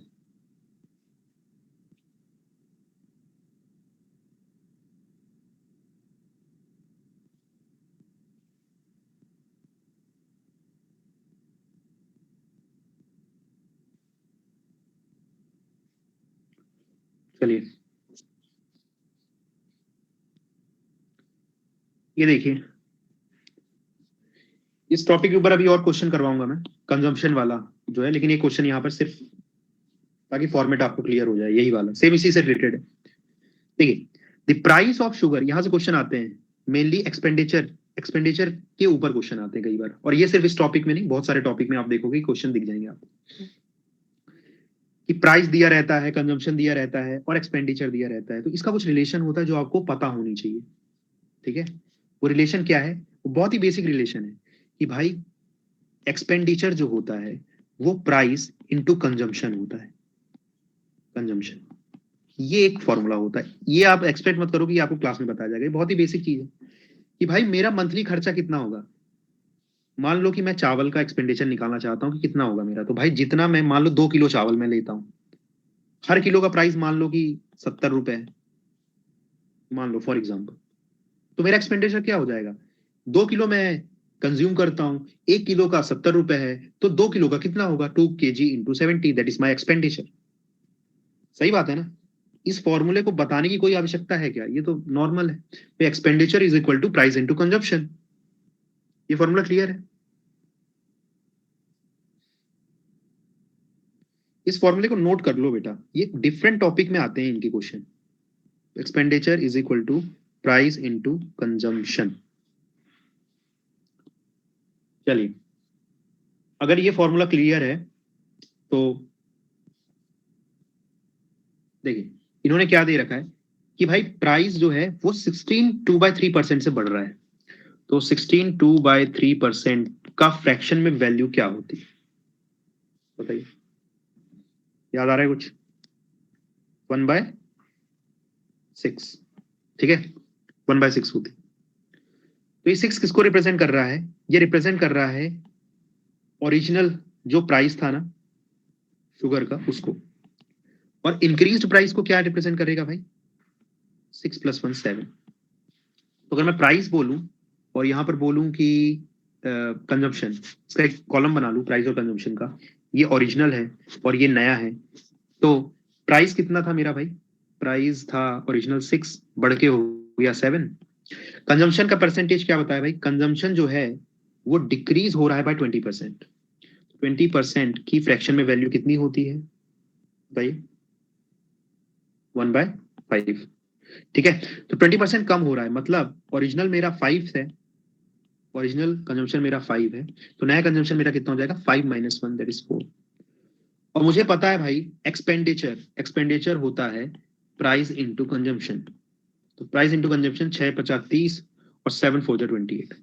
चलिए, ये देखिए, इस टॉपिक के ऊपर अभी और क्वेश्चन करवाऊंगा मैं, कंजम्पशन वाला जो है, लेकिन ये क्वेश्चन यहाँ पर सिर्फ ताकि फॉर्मेट आपको क्लियर हो जाए, यही वाला सेम इसी से रिलेटेड है। देखिए, द प्राइस ऑफ शुगर, यहां से क्वेश्चन आते हैं मेनली एक्सपेंडिचर, एक्सपेंडिचर के ऊपर क्वेश्चन आते हैं कई बार, और ये सिर्फ इस टॉपिक में नहीं, बहुत सारे टॉपिक में आप देखोगे क्वेश्चन दिख जाएंगे आपको, कि प्राइस दिया रहता है, कंजम्पशन दिया रहता है, और एक्सपेंडिचर दिया रहता है, तो इसका कुछ रिलेशन होता है जो आपको पता होनी चाहिए। ठीक है, वो रिलेशन क्या है? वो बहुत ही बेसिक रिलेशन है कि भाई एक्सपेंडिचर जो होता है वो प्राइस इंटू कंजम्पशन होता है। कंजम्पशन, ये एक फॉर्मूला होता है। ये आप एक्सपेक्ट मत करो कि आपको क्लास में बताया जाएगा, ये बहुत ही बेसिक चीज है कि भाई मेरा मंथली खर्चा कितना होगा। मान लो कि मैं चावल का एक्सपेंडिचर निकालना चाहता हूँ कि कितना होगा मेरा, तो भाई जितना मैं, मान लो 2 किलो चावल मैं लेता हूँ, हर किलो का प्राइस मान लो कि 70 रुपए है, मान लो फॉर एग्जाम्पल। तो मेरा एक्सपेंडिचर क्या हो जाएगा? 2 किलो मैं कंज्यूम करता हूँ, 1 किलो का 70 रुपए है, तो 2 किलो का कितना होगा? 2 kg into 70, that is my expenditure. सही बात है ना? इस फॉर्मूले को बताने की कोई आवश्यकता है क्या? ये तो नॉर्मल है, expenditure is equal to price into consumption. ये फॉर्मूला क्लियर है? इस फॉर्मूले को नोट कर लो बेटा, ये डिफरेंट टॉपिक में आते हैं इनके question. Expenditure is equal to price into consumption. चलिए, अगर ये फॉर्मूला क्लियर है तो देखिए, इन्होंने क्या दे रखा है कि भाई प्राइस जो है वो 16 2/3% से बढ़ रहा है, तो 16 2/3% का फ्रैक्शन में वैल्यू क्या होती है? बताइए, याद आ रहा है कुछ? 1/6, ठीक है, 1/6 होती। तो ये 6 किसको रिप्रेजेंट कर रहा है? ये रिप्रेजेंट कर रहा है ओरिजिनल जो प्राइस था ना शुगर का, उसको। और इंक्रीज्ड प्राइस को क्या रिप्रेजेंट करेगा भाई? 6 + 1 7। तो अगर मैं प्राइस बोलूं और यहां पर बोलूं कि कंजम्पशन, इसका एक कॉलम बना लूं प्राइस और कंजम्पशन का, ये ओरिजिनल है और ये नया है, तो प्राइस कितना था मेरा भाई? प्राइस था ओरिजिनल 6, बढ़ के हो गया 7। कंजम्पशन का परसेंटेज क्या बताया भाई? कंजम्पशन जो है वो डिक्रीज हो रहा है बाय 20%। 20% की फ्रैक्शन में वैल्यू कितनी होती है भाई? 1/5। ठीक है, तो 20% कम हो रहा है, मतलब ओरिजिनल मेरा 5 है, ओरिजिनल कंजम्पशन मेरा 5 है, तो नया कंजम्पशन मेरा कितना हो जाएगा? 5 - 1 दैट इज 4। और मुझे पता है भाई एक्सपेंडिचर, एक्सपेंडिचर होता है प्राइस इंटू कंजम्पशन। तो प्राइस इंटू कंजम्पशन 6×5 = 30 और 7×4 = 28।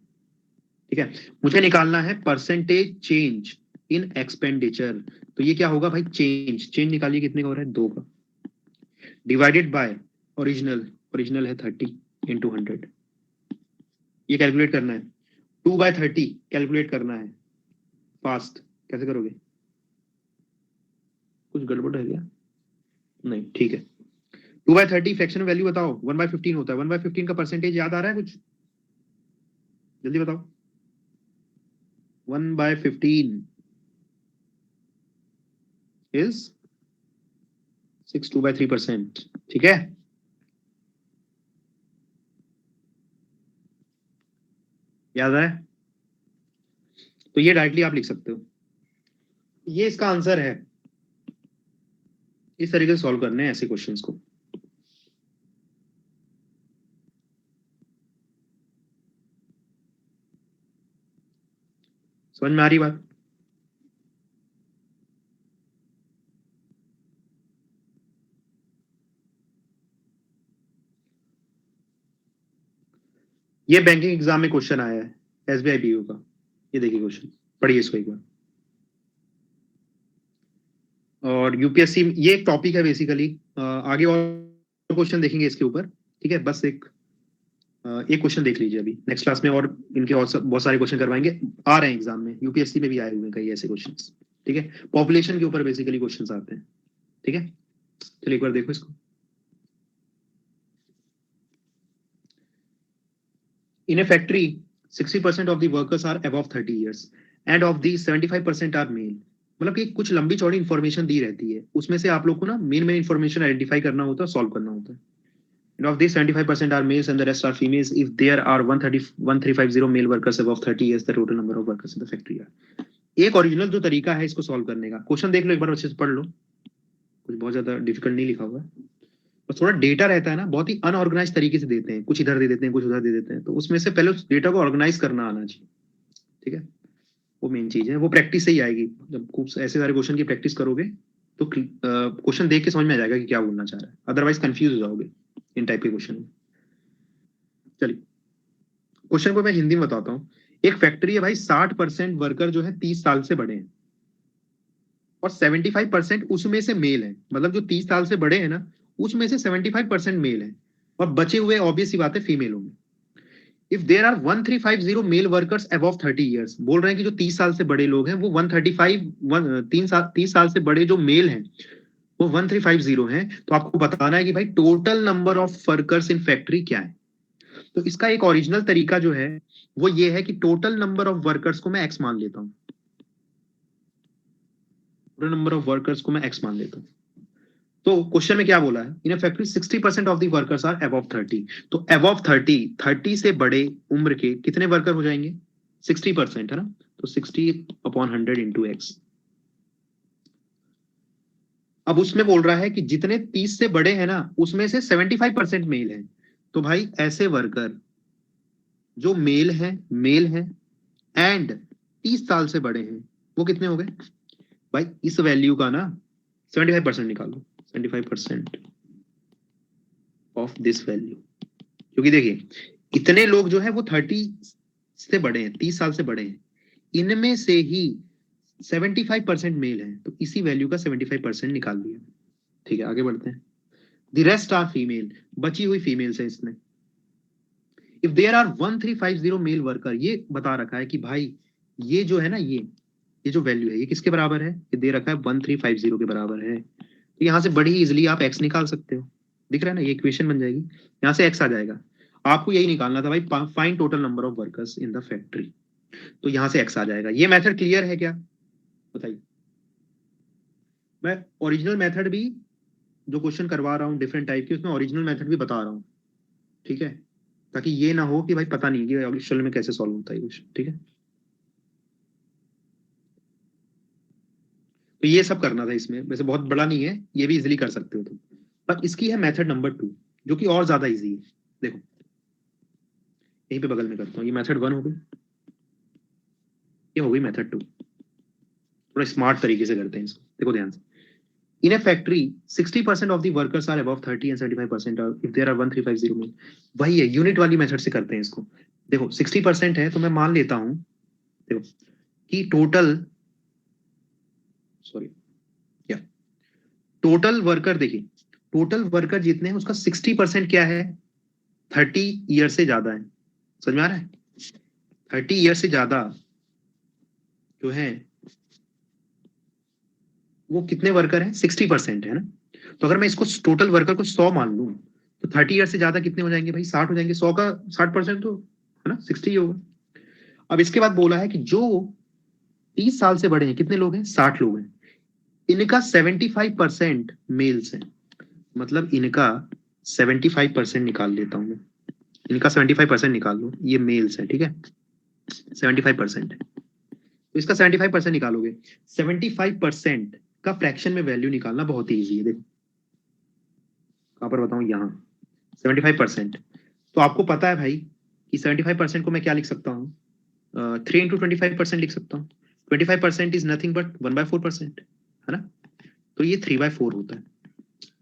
ठीक है, मुझे निकालना है परसेंटेज चेंज इन एक्सपेंडिचर। तो ये क्या होगा भाई? चेंज, चेंज निकालिए, कितने का हो रहा है? 2 का, डिवाइडेड बाय ओरिजिनल, ओरिजिनल है 30 × 100। ये कैलकुलेट करना है, 2/30 कैलकुलेट करना है। फास्ट कैसे करोगे? कुछ गड़बड़ है क्या? नहीं, ठीक है। 2/30 फ्रैक्शन वैल्यू बताओ। 1/15 होता है। 1/15 का परसेंटेज याद आ रहा है कुछ? जल्दी बताओ। 1/15 इज 6 2/3%। ठीक है, याद है? तो ये डायरेक्टली आप लिख सकते हो, ये इसका आंसर है। इस तरीके से सॉल्व करने हैं ऐसे क्वेश्चंस को। समझ में आ रही बात? ये बैंकिंग एग्जाम में क्वेश्चन आया है, एसबीआई बीयू का। ये देखिए क्वेश्चन, पढ़िए इसको एक बार। और यूपीएससी, ये एक टॉपिक है बेसिकली। आगे और क्वेश्चन देखेंगे इसके ऊपर। ठीक है, बस एक क्वेश्चन देख लीजिए अभी, नेक्स्ट क्लास में और इनके और बहुत सारे क्वेश्चन करवाएंगे। आ रहे हैं एग्जाम में, यूपीएससी में भी आए हुए हैं कई ऐसे क्वेश्चन। ठीक है, पॉपुलेशन के ऊपर बेसिकली क्वेश्चन आते हैं। ठीक है, चलिए एक बार देखो इसको। In a factory 60% of the workers are above 30 years and of the 75% are male. मतलब कि कुछ लंबी चौड़ी इंफॉर्मेशन दी रहती है, उसमें से आप लोग को ना मेन मेन इंफॉर्मेशन आइडेंटिफाई करना होता है, सॉल्व करना होता है। And of these 75% are males and the rest are females. If there are 1350 male workers above 30 years, the total number of workers in the factory are। एक ओरिजिनल जो तरीका है इसको सॉल्व करने का, क्वेश्चन देख लो एक बार, अच्छे से पढ़ लो, कुछ बहुत ज्यादा डिफिकल्ट नहीं लिखा हुआ है। बस थोड़ा डेटा रहता है ना, बहुत ही अनऑर्गेनाइज तरीके से देते हैं, कुछ इधर दे देते हैं, कुछ उधर दे देते हैं, तो उसमें से पहले उस डेटा को ऑर्गेनाइज करना आना चाहिए। ठीक है, वो मेन चीज है, वो प्रैक्टिस से ही आएगी। जब कुछ ऐसे सारे क्वेश्चन की प्रैक्टिस करोगे तो क्वेश्चन देख के समझ में आ जाएगा कि क्या बोलना चाह रहा है, अदरवाइज कंफ्यूज हो जाओगे इन टाइप के क्वेश्चन में। चलिए क्वेश्चन को मैं हिंदी में बताता हूँ। एक फैक्ट्री है भाई, 60% वर्कर जो है 30 साल से बड़े हैं और 75% उसमें से मेल है। मतलब जो 30 साल से बड़े हैं ना, उसमें से 75% मेल है और बचे हुए ऑब्वियस सी बात है फीमेल होंगे। If there are 1350 male workers above 30 years, बोल रहे हैं कि जो 30 साल से बड़े लोग हैं वो 30 साल से बड़े जो मेल हैं वो 1350 हैं। तो आपको बताना है कि भाई total number of workers in factory क्या है। तो इसका एक ओरिजिनल तरीका जो है वो ये है कि टोटल नंबर ऑफ वर्कर्स को मैं एक्स मान लेता हूं, टोटल नंबर ऑफ वर्कर्स को मैं एक्स मान लेता हूं। तो क्वेश्चन में क्या बोला है? In factory 60% of the workers are above 30। तो अबव 30 से बड़े उम्र के कितने वर्कर हो जाएंगे? 60% है ना, तो 60/100 इंटू एक्स। अब उसमें बोल रहा है कि जितने 30 से बड़े हैं ना उसमें से 75% मेल है। तो भाई ऐसे वर्कर जो मेल है एंड 30 साल से बड़े हैं वो कितने हो गए भाई? इस वैल्यू का ना 75% निकालो, 75% ऑफ दिस वैल्यू। क्योंकि देखिए इतने लोग जो है वो 30 से बड़े हैं, 30 साल से बड़े हैं, इनमें से ही 75% मेल है, तो इसी वैल्यू का 75% निकाल दिया। ठीक है, आगे बढ़ते हैं। द रेस्ट आर फीमेल, बची हुई फीमेल्स है इसमें। If there are 1350 male worker, ये बता रखा है कि भाई ये जो है ना, ये जो वैल्यू है ये किसके बराबर है? ये दे रखा है 1350 के बराबर है। तो यहाँ से बड़ी इजिली आप एक्स निकाल सकते हो। दिख रहा है ना, ये इक्वेशन बन जाएगी, यहाँ से एक्स आ जाएगा। आपको यही निकालना था भाई, find total number of workers in the factory. तो यहाँ से एक्स आ जाएगा। ये मेथड क्लियर है क्या? बताइए। मैं ओरिजिनल मेथड भी जो क्वेश्चन करवा रहा हूँ डिफरेंट टाइप के, उसमें ओरिजिनल मेथड भी बता रहा हूँ, ठीक है, ताकि ये ना हो कि भाई पता नहीं कि एक्चुअल में कैसे सॉल्व होता है क्वेश्चन, ठीक है। तो ये सब करना था इसमें, वैसे बहुत बड़ा नहीं है, ये भी इजिली कर सकते हो तुम। पर इसकी है मेथड नंबर 2, जो कि और ज्यादा इजी है। देखो यहीं पे बगल में करता हूँ, ये मेथड 1 हो गई, ये हो गई मेथड 2। थोड़ा स्मार्ट तरीके से करते हैं इसको, देखो ध्यान से। In a factory, 60% of the workers are above 30 and 75% are if there are 1350 में, वही है, यूनिट वाली मेथड से करते हैं इसको। देखो 60% है तो मैं मान लेता हूं, देखो कि टोटल, सॉरी, या टोटल वर्कर, देखिए टोटल वर्कर जितने हैं उसका 60% क्या है, 30 ईयर से ज्यादा है। समझ में आ रहा है? 30 ईयर से ज्यादा जो है वो कितने वर्कर हैं, 60% है ना। तो अगर मैं इसको टोटल वर्कर को 100 मान लूं, तो 30 ईयर से ज्यादा कितने हो जाएंगे भाई, 60 हो जाएंगे। 100 का 60% तो है ना, 60 ही होगा। अब इसके बाद बोला है कि जो 30 साल से बड़े हैं, कितने लोग हैं, 60 लोग हैं, इनका 75% मेल्स है। मतलब इनका 75% निकाल लेता हूं मैं, इनका 75% निकाल लो, ये मेल्स है, ठीक है, 75% है। तो इसका 75% निकालोगे, 75% का फ्रैक्शन में वैल्यू निकालना बहुत ही ईजी है। देखो कहां पर बताऊं, यहाँ 75%। तो आपको पता है भाई कि 75% को मैं क्या लिख सकता हूँ, 3 into 25% लिख सकता हूँ। 25% इज नथिंग बट 1/4%, है ना। तो ये 3/4 होता है,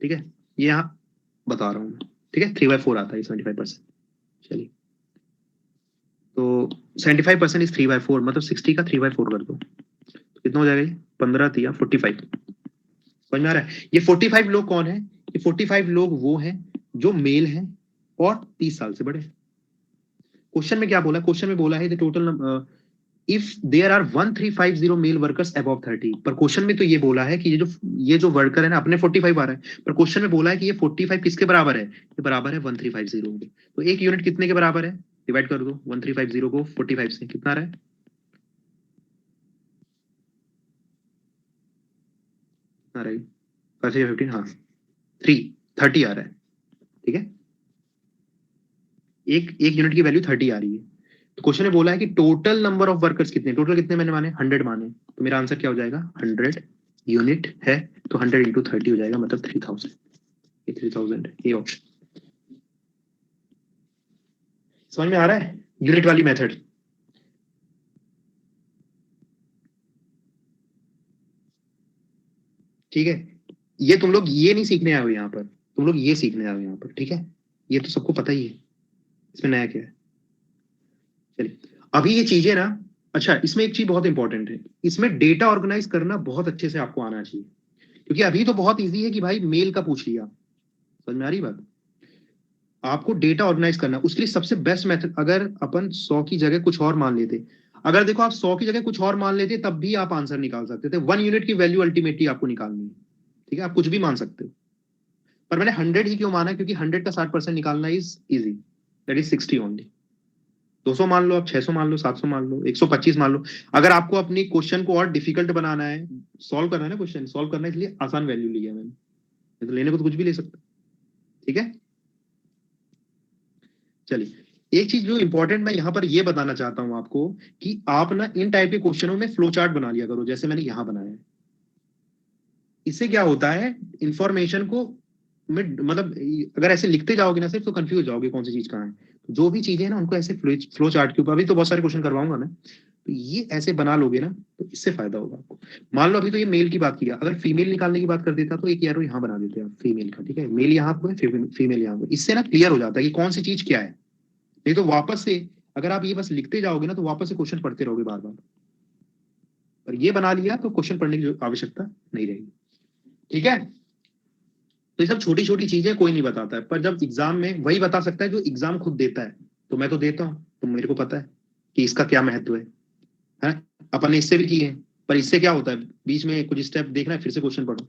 ठीक है, ये यहाँ बता रहा हूँ मैं, ठीक है, 3/4 आता है 75%। चलिए, तो 75% इज 3/4, मतलब 60 का 3/4 कर दो, तो कितना हो जाएगा ये, 15 दिया 45। समझ में आ रहा है? ये 45 लोग कौन है, ये 45 लोग वो हैं जो मेल हैं और 30 साल से बड़े। क्वेश्चन में क्या बोला, क्वेश्चन में बोला है the total if there are 1350 male workers above 30, पर क्वेश्चन में तो ये बोला है कि ये जो वर्कर है ना, अपने 45 आ रहा है, पर क्वेश्चन में बोला है कि ये 45 किसके बराबर है, ये बराबर है 1350 के। तो एक यूनिट कितने के बराबर है, डिवाइड कर दो 1350 को 45 से, कितना आ रहा है, आ रहा है 15, हाँ 30 आ रहा है, ठीक है, एक एक यूनिट की वैल्यू 30 आ रही है। तो क्वेश्चन में बोला है कि टोटल नंबर ऑफ वर्कर्स कितने, टोटल कितने मैंने माने, 100 माने, तो मेरा आंसर क्या हो जाएगा, 100 यूनिट है, तो 100 into 30 हो जाएगा, मतलब 3000। ये 3000 ये ऑप्शन। समझ में आ रहा है, यूनिट वाली मेथड। ठीक है, ये तुम लोग ये नहीं सीखने आए हो यहाँ पर, तुम लोग ये सीखने आए हो यहाँ पर, ठीक है, ये तो सबको पता ही है, इसमें नया क्या है। चलिए, अभी ये चीजें ना, अच्छा इसमें एक चीज बहुत इंपॉर्टेंट है, इसमें डेटा ऑर्गेनाइज करना बहुत अच्छे से आपको आना चाहिए, क्योंकि अभी तो बहुत इजी है कि भाई मेल का पूछ लिया। समझ में आ रही बात, आपको डेटा ऑर्गेनाइज करना, उसके लिए सबसे बेस्ट मेथड, अगर अपन 100 की जगह कुछ और मान लेते, अगर देखो आप 100 की जगह कुछ और मान लेते तब भी आप आंसर निकाल सकते थे, 1 यूनिट की वैल्यू अल्टीमेटली आपको निकालनी है, ठीक है, आप कुछ भी मान सकते हो। पर मैंने 100 ही क्यों माना, क्योंकि 100 का 60% निकालना is easy, that is 60 only. 200 मान लो, आप 600 मान लो, 700 मान लो, 125 मान लो। अगर आपको अपनी क्वेश्चन को और डिफिकल्ट बनाना है, सॉल्व करना है ना, क्वेश्चन सॉल्व करना है, इसलिए आसान वैल्यू लिया मैंने, तो लेने को तो कुछ भी ले सकते, ठीक है। चलिए, एक चीज जो इंपॉर्टेंट मैं यहाँ पर ये बताना चाहता हूँ आपको, कि आप ना इन टाइप के क्वेश्चनों में फ्लो चार्ट बना लिया करो, जैसे मैंने यहाँ बनाया है। इससे क्या होता है, इंफॉर्मेशन को में मतलब अगर ऐसे लिखते जाओगे ना सिर्फ, तो कंफ्यूज हो जाओगे कौन सी चीज कहाँ है। जो भी चीजें हैं ना, उनको ऐसे फ्लो चार्ट के ऊपर, अभी तो बहुत सारे क्वेश्चन करवाऊंगा मैं, तो ये ऐसे बना लोगे ना, तो इससे फायदा होगा आपको। मान लो अभी तो ये मेल की बात किया, अगर फीमेल निकालने की बात कर देता तो एक एरो यहाँ बना देते आप फीमेल का, ठीक है, मेल यहाँ पे, फीमेल यहाँ पे, इससे ना क्लियर हो जाता है कि कौन सी चीज क्या है। नहीं तो वापस से अगर आप ये बस लिखते जाओगे ना, तो वापस से क्वेश्चन पढ़ते रहोगे बार बार। पर ये बना लिया तो क्वेश्चन पढ़ने की आवश्यकता नहीं रहेगी, ठीक है। तो ये सब छोटी छोटी चीजें कोई नहीं बताता है, पर जब एग्जाम में वही बता सकता है जो एग्जाम खुद देता है। तो मैं तो देता हूँ, तो मेरे को पता है कि इसका क्या महत्व है। अपन ने इससे भी किए हैं, पर इससे क्या होता है, बीच में कुछ स्टेप देखना है, फिर से क्वेश्चन पढ़ो।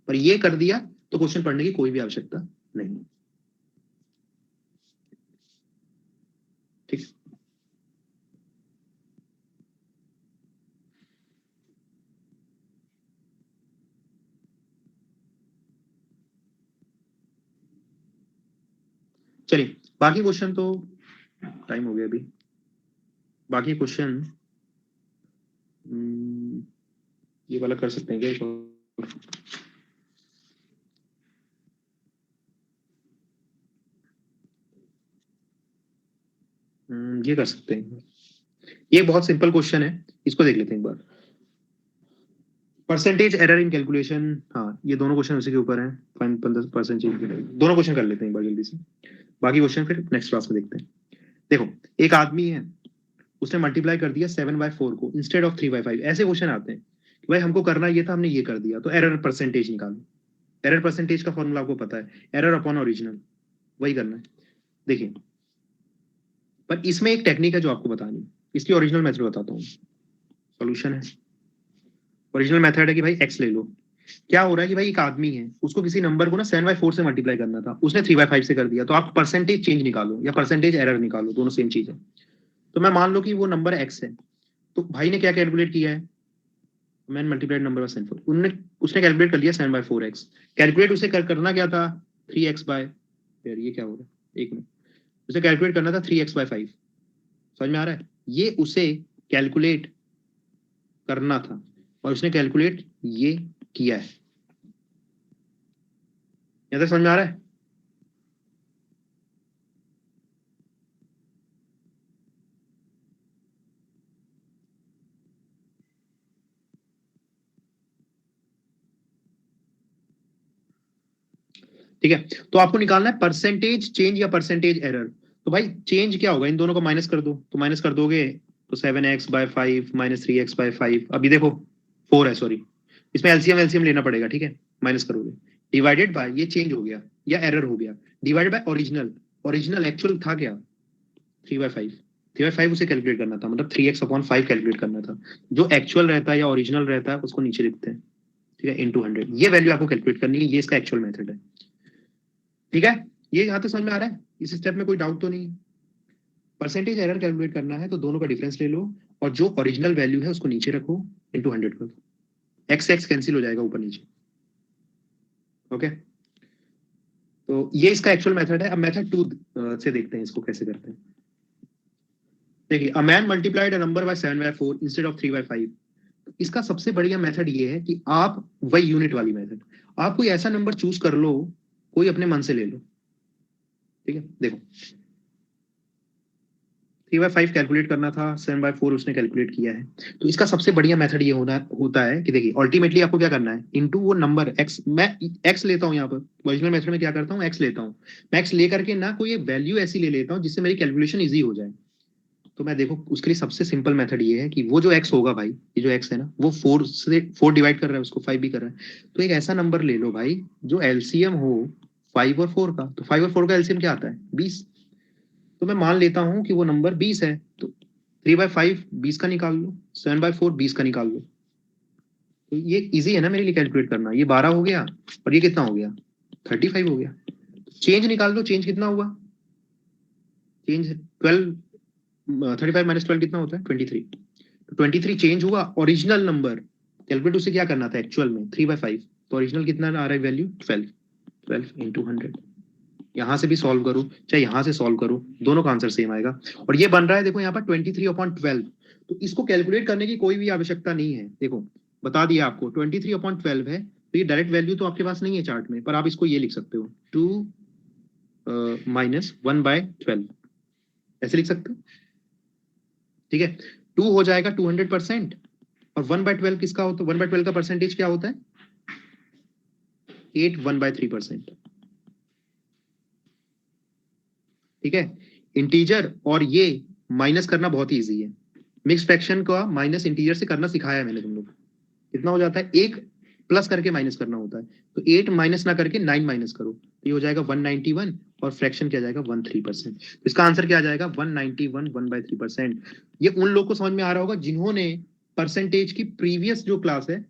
पर ये कर दिया तो क्वेश्चन पढ़ने की कोई भी आवश्यकता नहीं, ठीक। चलिए बाकी क्वेश्चन तो टाइम हो गया अभी, बाकी क्वेश्चन ये वाला कर सकते हैं क्या? ये कर सकते हैं, ये बहुत सिंपल क्वेश्चन है, इसको देख लेते हैं एक बार। परसेंटेज एरर इन कैलकुलेशन, हाँ ये दोनों क्वेश्चन उसी के ऊपर हैं, 15% दोनों क्वेश्चन कर लेते हैं एक बार जल्दी से, बाकी क्वेश्चन फिर नेक्स्ट क्लास में देखते हैं। देखो एक आदमी है, उसने मल्टीप्लाई कर दिया 7/4 को इंस्टेड ऑफ 3/5। ऐसे क्वेश्चन आते हैं कि भाई हमको करना ये था, हमने ये कर दिया, तो एरर परसेंटेज निकालो। एरर परसेंटेज का फॉर्मूला आपको पता है, एरर अपॉन ओरिजिनल, वही करना है। देखिए पर इसमें एक टेक्निक है जो आपको बतानी है, इसकी ओरिजिनल मेथड बताता हूँ। सॉल्यूशन है, ओरिजिनल मेथड है कि भाई एक्स ले लो। क्या हो रहा है कि भाई एक आदमी है, उसको किसी नंबर को ना 7/4 से मल्टीप्लाई करना था, उसने 3/5 से कर दिया, तो आप परसेंटेज चेंज निकालो या परसेंटेज एरर निकालो, दोनों सेम चीज है। तो मैं मान लो कि वो नंबर एक्स है, तो भाई ने क्या कैलकुलेट किया है, मैन मल्टीप्लाइड नंबर बाय 7/4, उन्होंने उसने कैलकुलेट कर लिया 7/4x। कैलकुलेट उसे करना क्या था, 3x बाय, यार ये क्या हो रहा है, एक मिनट, उसे कैलकुलेट करना था 3x/5। समझ में आ रहा है, ये उसे कैलकुलेट करना था और उसने कैलकुलेट ये किया है। यहाँ तक समझ में आ रहा है? ठीक है, तो आपको निकालना है परसेंटेज चेंज या परसेंटेज एरर। तो भाई चेंज क्या होगा, इन दोनों को माइनस कर दो, तो माइनस कर दोगे तो 7x/5 माइनस 3x/5, अभी देखो 4 है, सॉरी इसमें एलसीएम एलसीएम लेना पड़ेगा, ठीक है, माइनस करोगे, डिवाइडेड बाय ये चेंज हो गया या एरर हो गया, divided by original, original actual था क्या 3/5, 3/5 उसे कैलकुलेट करना था, मतलब 3x/5 कैलकुलेट करना था। जो एक्चुअल रहता है या ओरिजिनल रहता है उसको नीचे लिखते हैं, ठीक है, इनटू 100, ये वैल्यू आपको कैलकुलेट करनी है, ये इसका एक्चुअल मेथड है। ठीक है, ये यहाँ तक समझ में आ रहा है, इस स्टेप में कोई डाउट तो नहीं? परसेंटेज एरर कैलकुलेट करना है तो दोनों का डिफरेंस ले लो और जो ओरिजिनल वैल्यू है उसको नीचे रखो, इनटू 100 कर दो, एक्स एक्स कैंसिल हो जाएगा ऊपर नीचे। ओके, तो ये इसका एक्चुअल मेथड है। अब मेथड 2 से देखते हैं इसको कैसे करते हैं। देखिए a man multiplied a number by 7/4 instead of 3/5। इसका सबसे बढ़िया मेथड ये है कि आप वही यूनिट वाली मेथड, आप कोई ऐसा नंबर चूज कर लो, कोई अपने मन से ले लो। ठीक है, देखो 3/5 कैलकुलेट करना था, 7/4 उसने कैलकुलेट किया है, तो इसका सबसे बढ़िया मेथड ये होता है कि देखिए अल्टीमेटली आपको क्या करना है, इनटू वो नंबर एक्स, मैं एक्स लेता हूँ यहाँ पर, ओरिजिनल मेथड में क्या करता हूँ, एक्स लेता हूँ, मैं एक्स लेकर के ना कोई वैल्यू ऐसी ले लेता हूँ जिससे मेरी कैलकुलेशन ईजी हो जाए। तो मैं देखो उसके लिए सबसे सिंपल मेथड ये है कि वो जो एक्स होगा भाई, ये जो एक्स है ना, वो 4 से 4 डिवाइड कर रहा है, उसको 5 भी कर रहा है, तो एक ऐसा नंबर ले लो भाई जो एलसीएम हो 5 और 4 का। तो 5 और 4 का एलसीएम क्या आता है, 20। तो मैं मान लेता हूँ कि वो नंबर 20 है, तो 3/5 20 का निकाल लो, 7/4 20 का निकाल लो, तो ये इजी है ना मेरे लिए कैलकुलेट करना। ये 12 हो गया और ये कितना हो गया, 35 हो गया। चेंज निकाल लो, चेंज कितना हुआ, चेंज 12, 35 माइनस 12 कितना होता है, 23। तो 23 चेंज हुआ, ओरिजिनल नंबर कैलकुलेट उसे क्या करना था एक्चुअल में 3/5, तो ओरिजिनल कितना आ रहा है वैल्यू 12, 12 इंटू 100। यहाँ से भी सॉल्व करो चाहे यहाँ से सॉल्व करो, दोनों का आंसर सेम आएगा। और ये बन रहा है देखो यहाँ पर 23/12, तो इसको कैलकुलेट करने की कोई भी आवश्यकता नहीं है। देखो बता दिया आपको 23/12 है, तो ये डायरेक्ट वैल्यू तो आपके पास नहीं है चार्ट में, पर आप इसको ये लिख सकते हो 2 माइनस 1/12, ऐसे लिख सकते हो। ठीक है, 2 हो जाएगा 200%, और 1/12 किसका होता है, 1/12 का परसेंटेज क्या होता है, 8 1/3%। ठीक है, इंटीजर और ये माइनस करना बहुत ही ईजी है, मिक्स फ्रैक्शन का माइनस इंटीजर से करना सिखाया है मैंने तुम लोग। कितना हो जाता है, एक प्लस करके माइनस करना होता है, तो 8 माइनस ना करके 9 माइनस करो, तो ये हो जाएगा 191, और फ्रैक्शन क्या जाएगा 13%। तो इसका आंसर क्या आ जाएगा 191 1/3%। ये उन लोग को समझ में आ रहा होगा जिन्होंने परसेंटेज की प्रीवियस जो क्लास है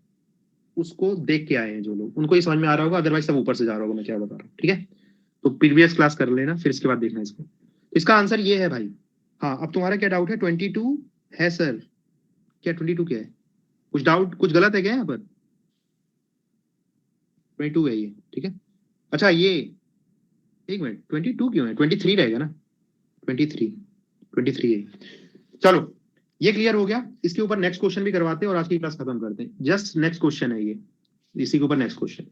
उसको देख के आए हैं, जो लोग, उनको ये समझ में आ रहा होगा, अदरवाइज सब ऊपर से जा रहा होगा मैं क्या बता रहा हूँ। ठीक है, तो प्रीवियस क्लास कर लेना, फिर इसके बाद देखना इसको। इसका आंसर ये है भाई। हाँ अब तुम्हारा क्या डाउट है, 22 है सर, क्या 22 क्या है, कुछ डाउट कुछ गलत है क्या यहाँ पर, 22 है ये, ठीक है। अच्छा ये एक मिनट 22 क्यों है, 23 रहेगा ना, 23 है। चलो ये क्लियर हो गया। इसके ऊपर नेक्स्ट क्वेश्चन भी करवाते हैं और आज की क्लास खत्म करते हैं। जस्ट नेक्स्ट क्वेश्चन है ये, इसी के ऊपर next question.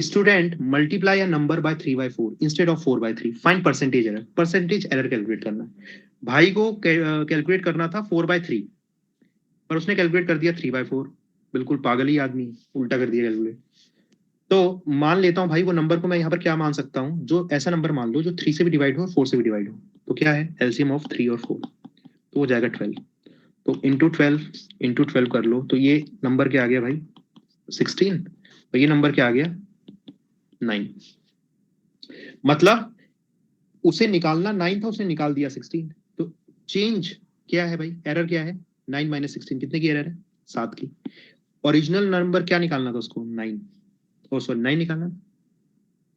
Student multiply a number by 3/4 instead of 4/3, find percentage error. Percentage error calculate करना है। भाई को कैलकुलेट करना था 4/3, पर उसने कैलकुलेट कर दिया 3/4। बिल्कुल पागल ही आदमी, उल्टा कर दिया कैलकुलेट। तो मान लेता हूं भाई वो नंबर को मैं यहाँ पर क्या मान सकता हूँ, जो ऐसा नंबर मान लो जो 3 से भी डिवाइड हो, 4 से भी डिवाइड हो। तो क्या है एलसीएम ऑफ 3 और 4, तो हो जाएगा 12। तो इंटू 12 कर लो, तो ये नंबर क्या आ गया भाई 16, और ये नंबर क्या आ गया 9। मतलब उसे निकालना 9 था, उसने निकाल दिया 16। तो चेंज क्या है भाई, एरर क्या है 9 माइनस 16, कितने की एरर है 7 की। ओरिजिनल नंबर क्या निकालना था उसको 9, और सॉरी 9 निकालना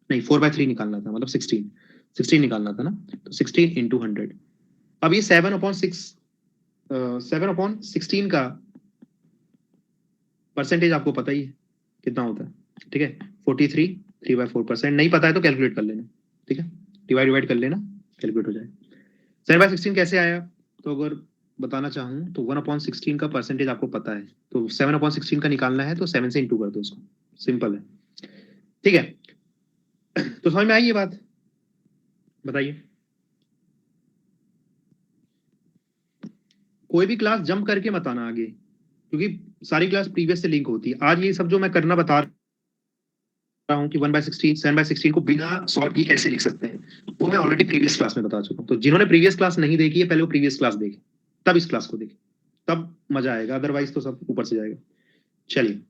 नहीं 4/3 निकालना था, मतलब 16 निकालना था ना। तो 16 इंटू 100। अब ये 7/16 का परसेंटेज आपको पता ही है कितना होता है, ठीक है 43, 3/4%। नहीं पता है तो कैलकुलेट कर लेना, ठीक है डिवाइड कर लेना, कैलकुलेट हो जाए। 7/16 कैसे आया, तो अगर बताना चाहूँ तो 1/16 का परसेंटेज आपको पता है, तो 7/16 का निकालना है तो 7 से इंटू कर दो इसको, सिंपल है, ठीक है। तो समझ में आई ये बात, बताइए। कोई भी क्लास जंप करके मत आना आगे, क्योंकि सारी क्लास प्रीवियस से लिंक होती है। आज ये सब जो मैं करना बता रहा हूँ कि 1/16 7/16 को बिना सॉल्व किए कैसे लिख सकते हैं, वो मैं ऑलरेडी प्रीवियस क्लास में बता चुका हूँ। तो जिन्होंने प्रीवियस क्लास नहीं देखी है, पहले वो प्रीवियस क्लास देखे, तब इस क्लास को देखे, तब मजा आएगा, अदरवाइज तो सब ऊपर से जाएगा। चलिए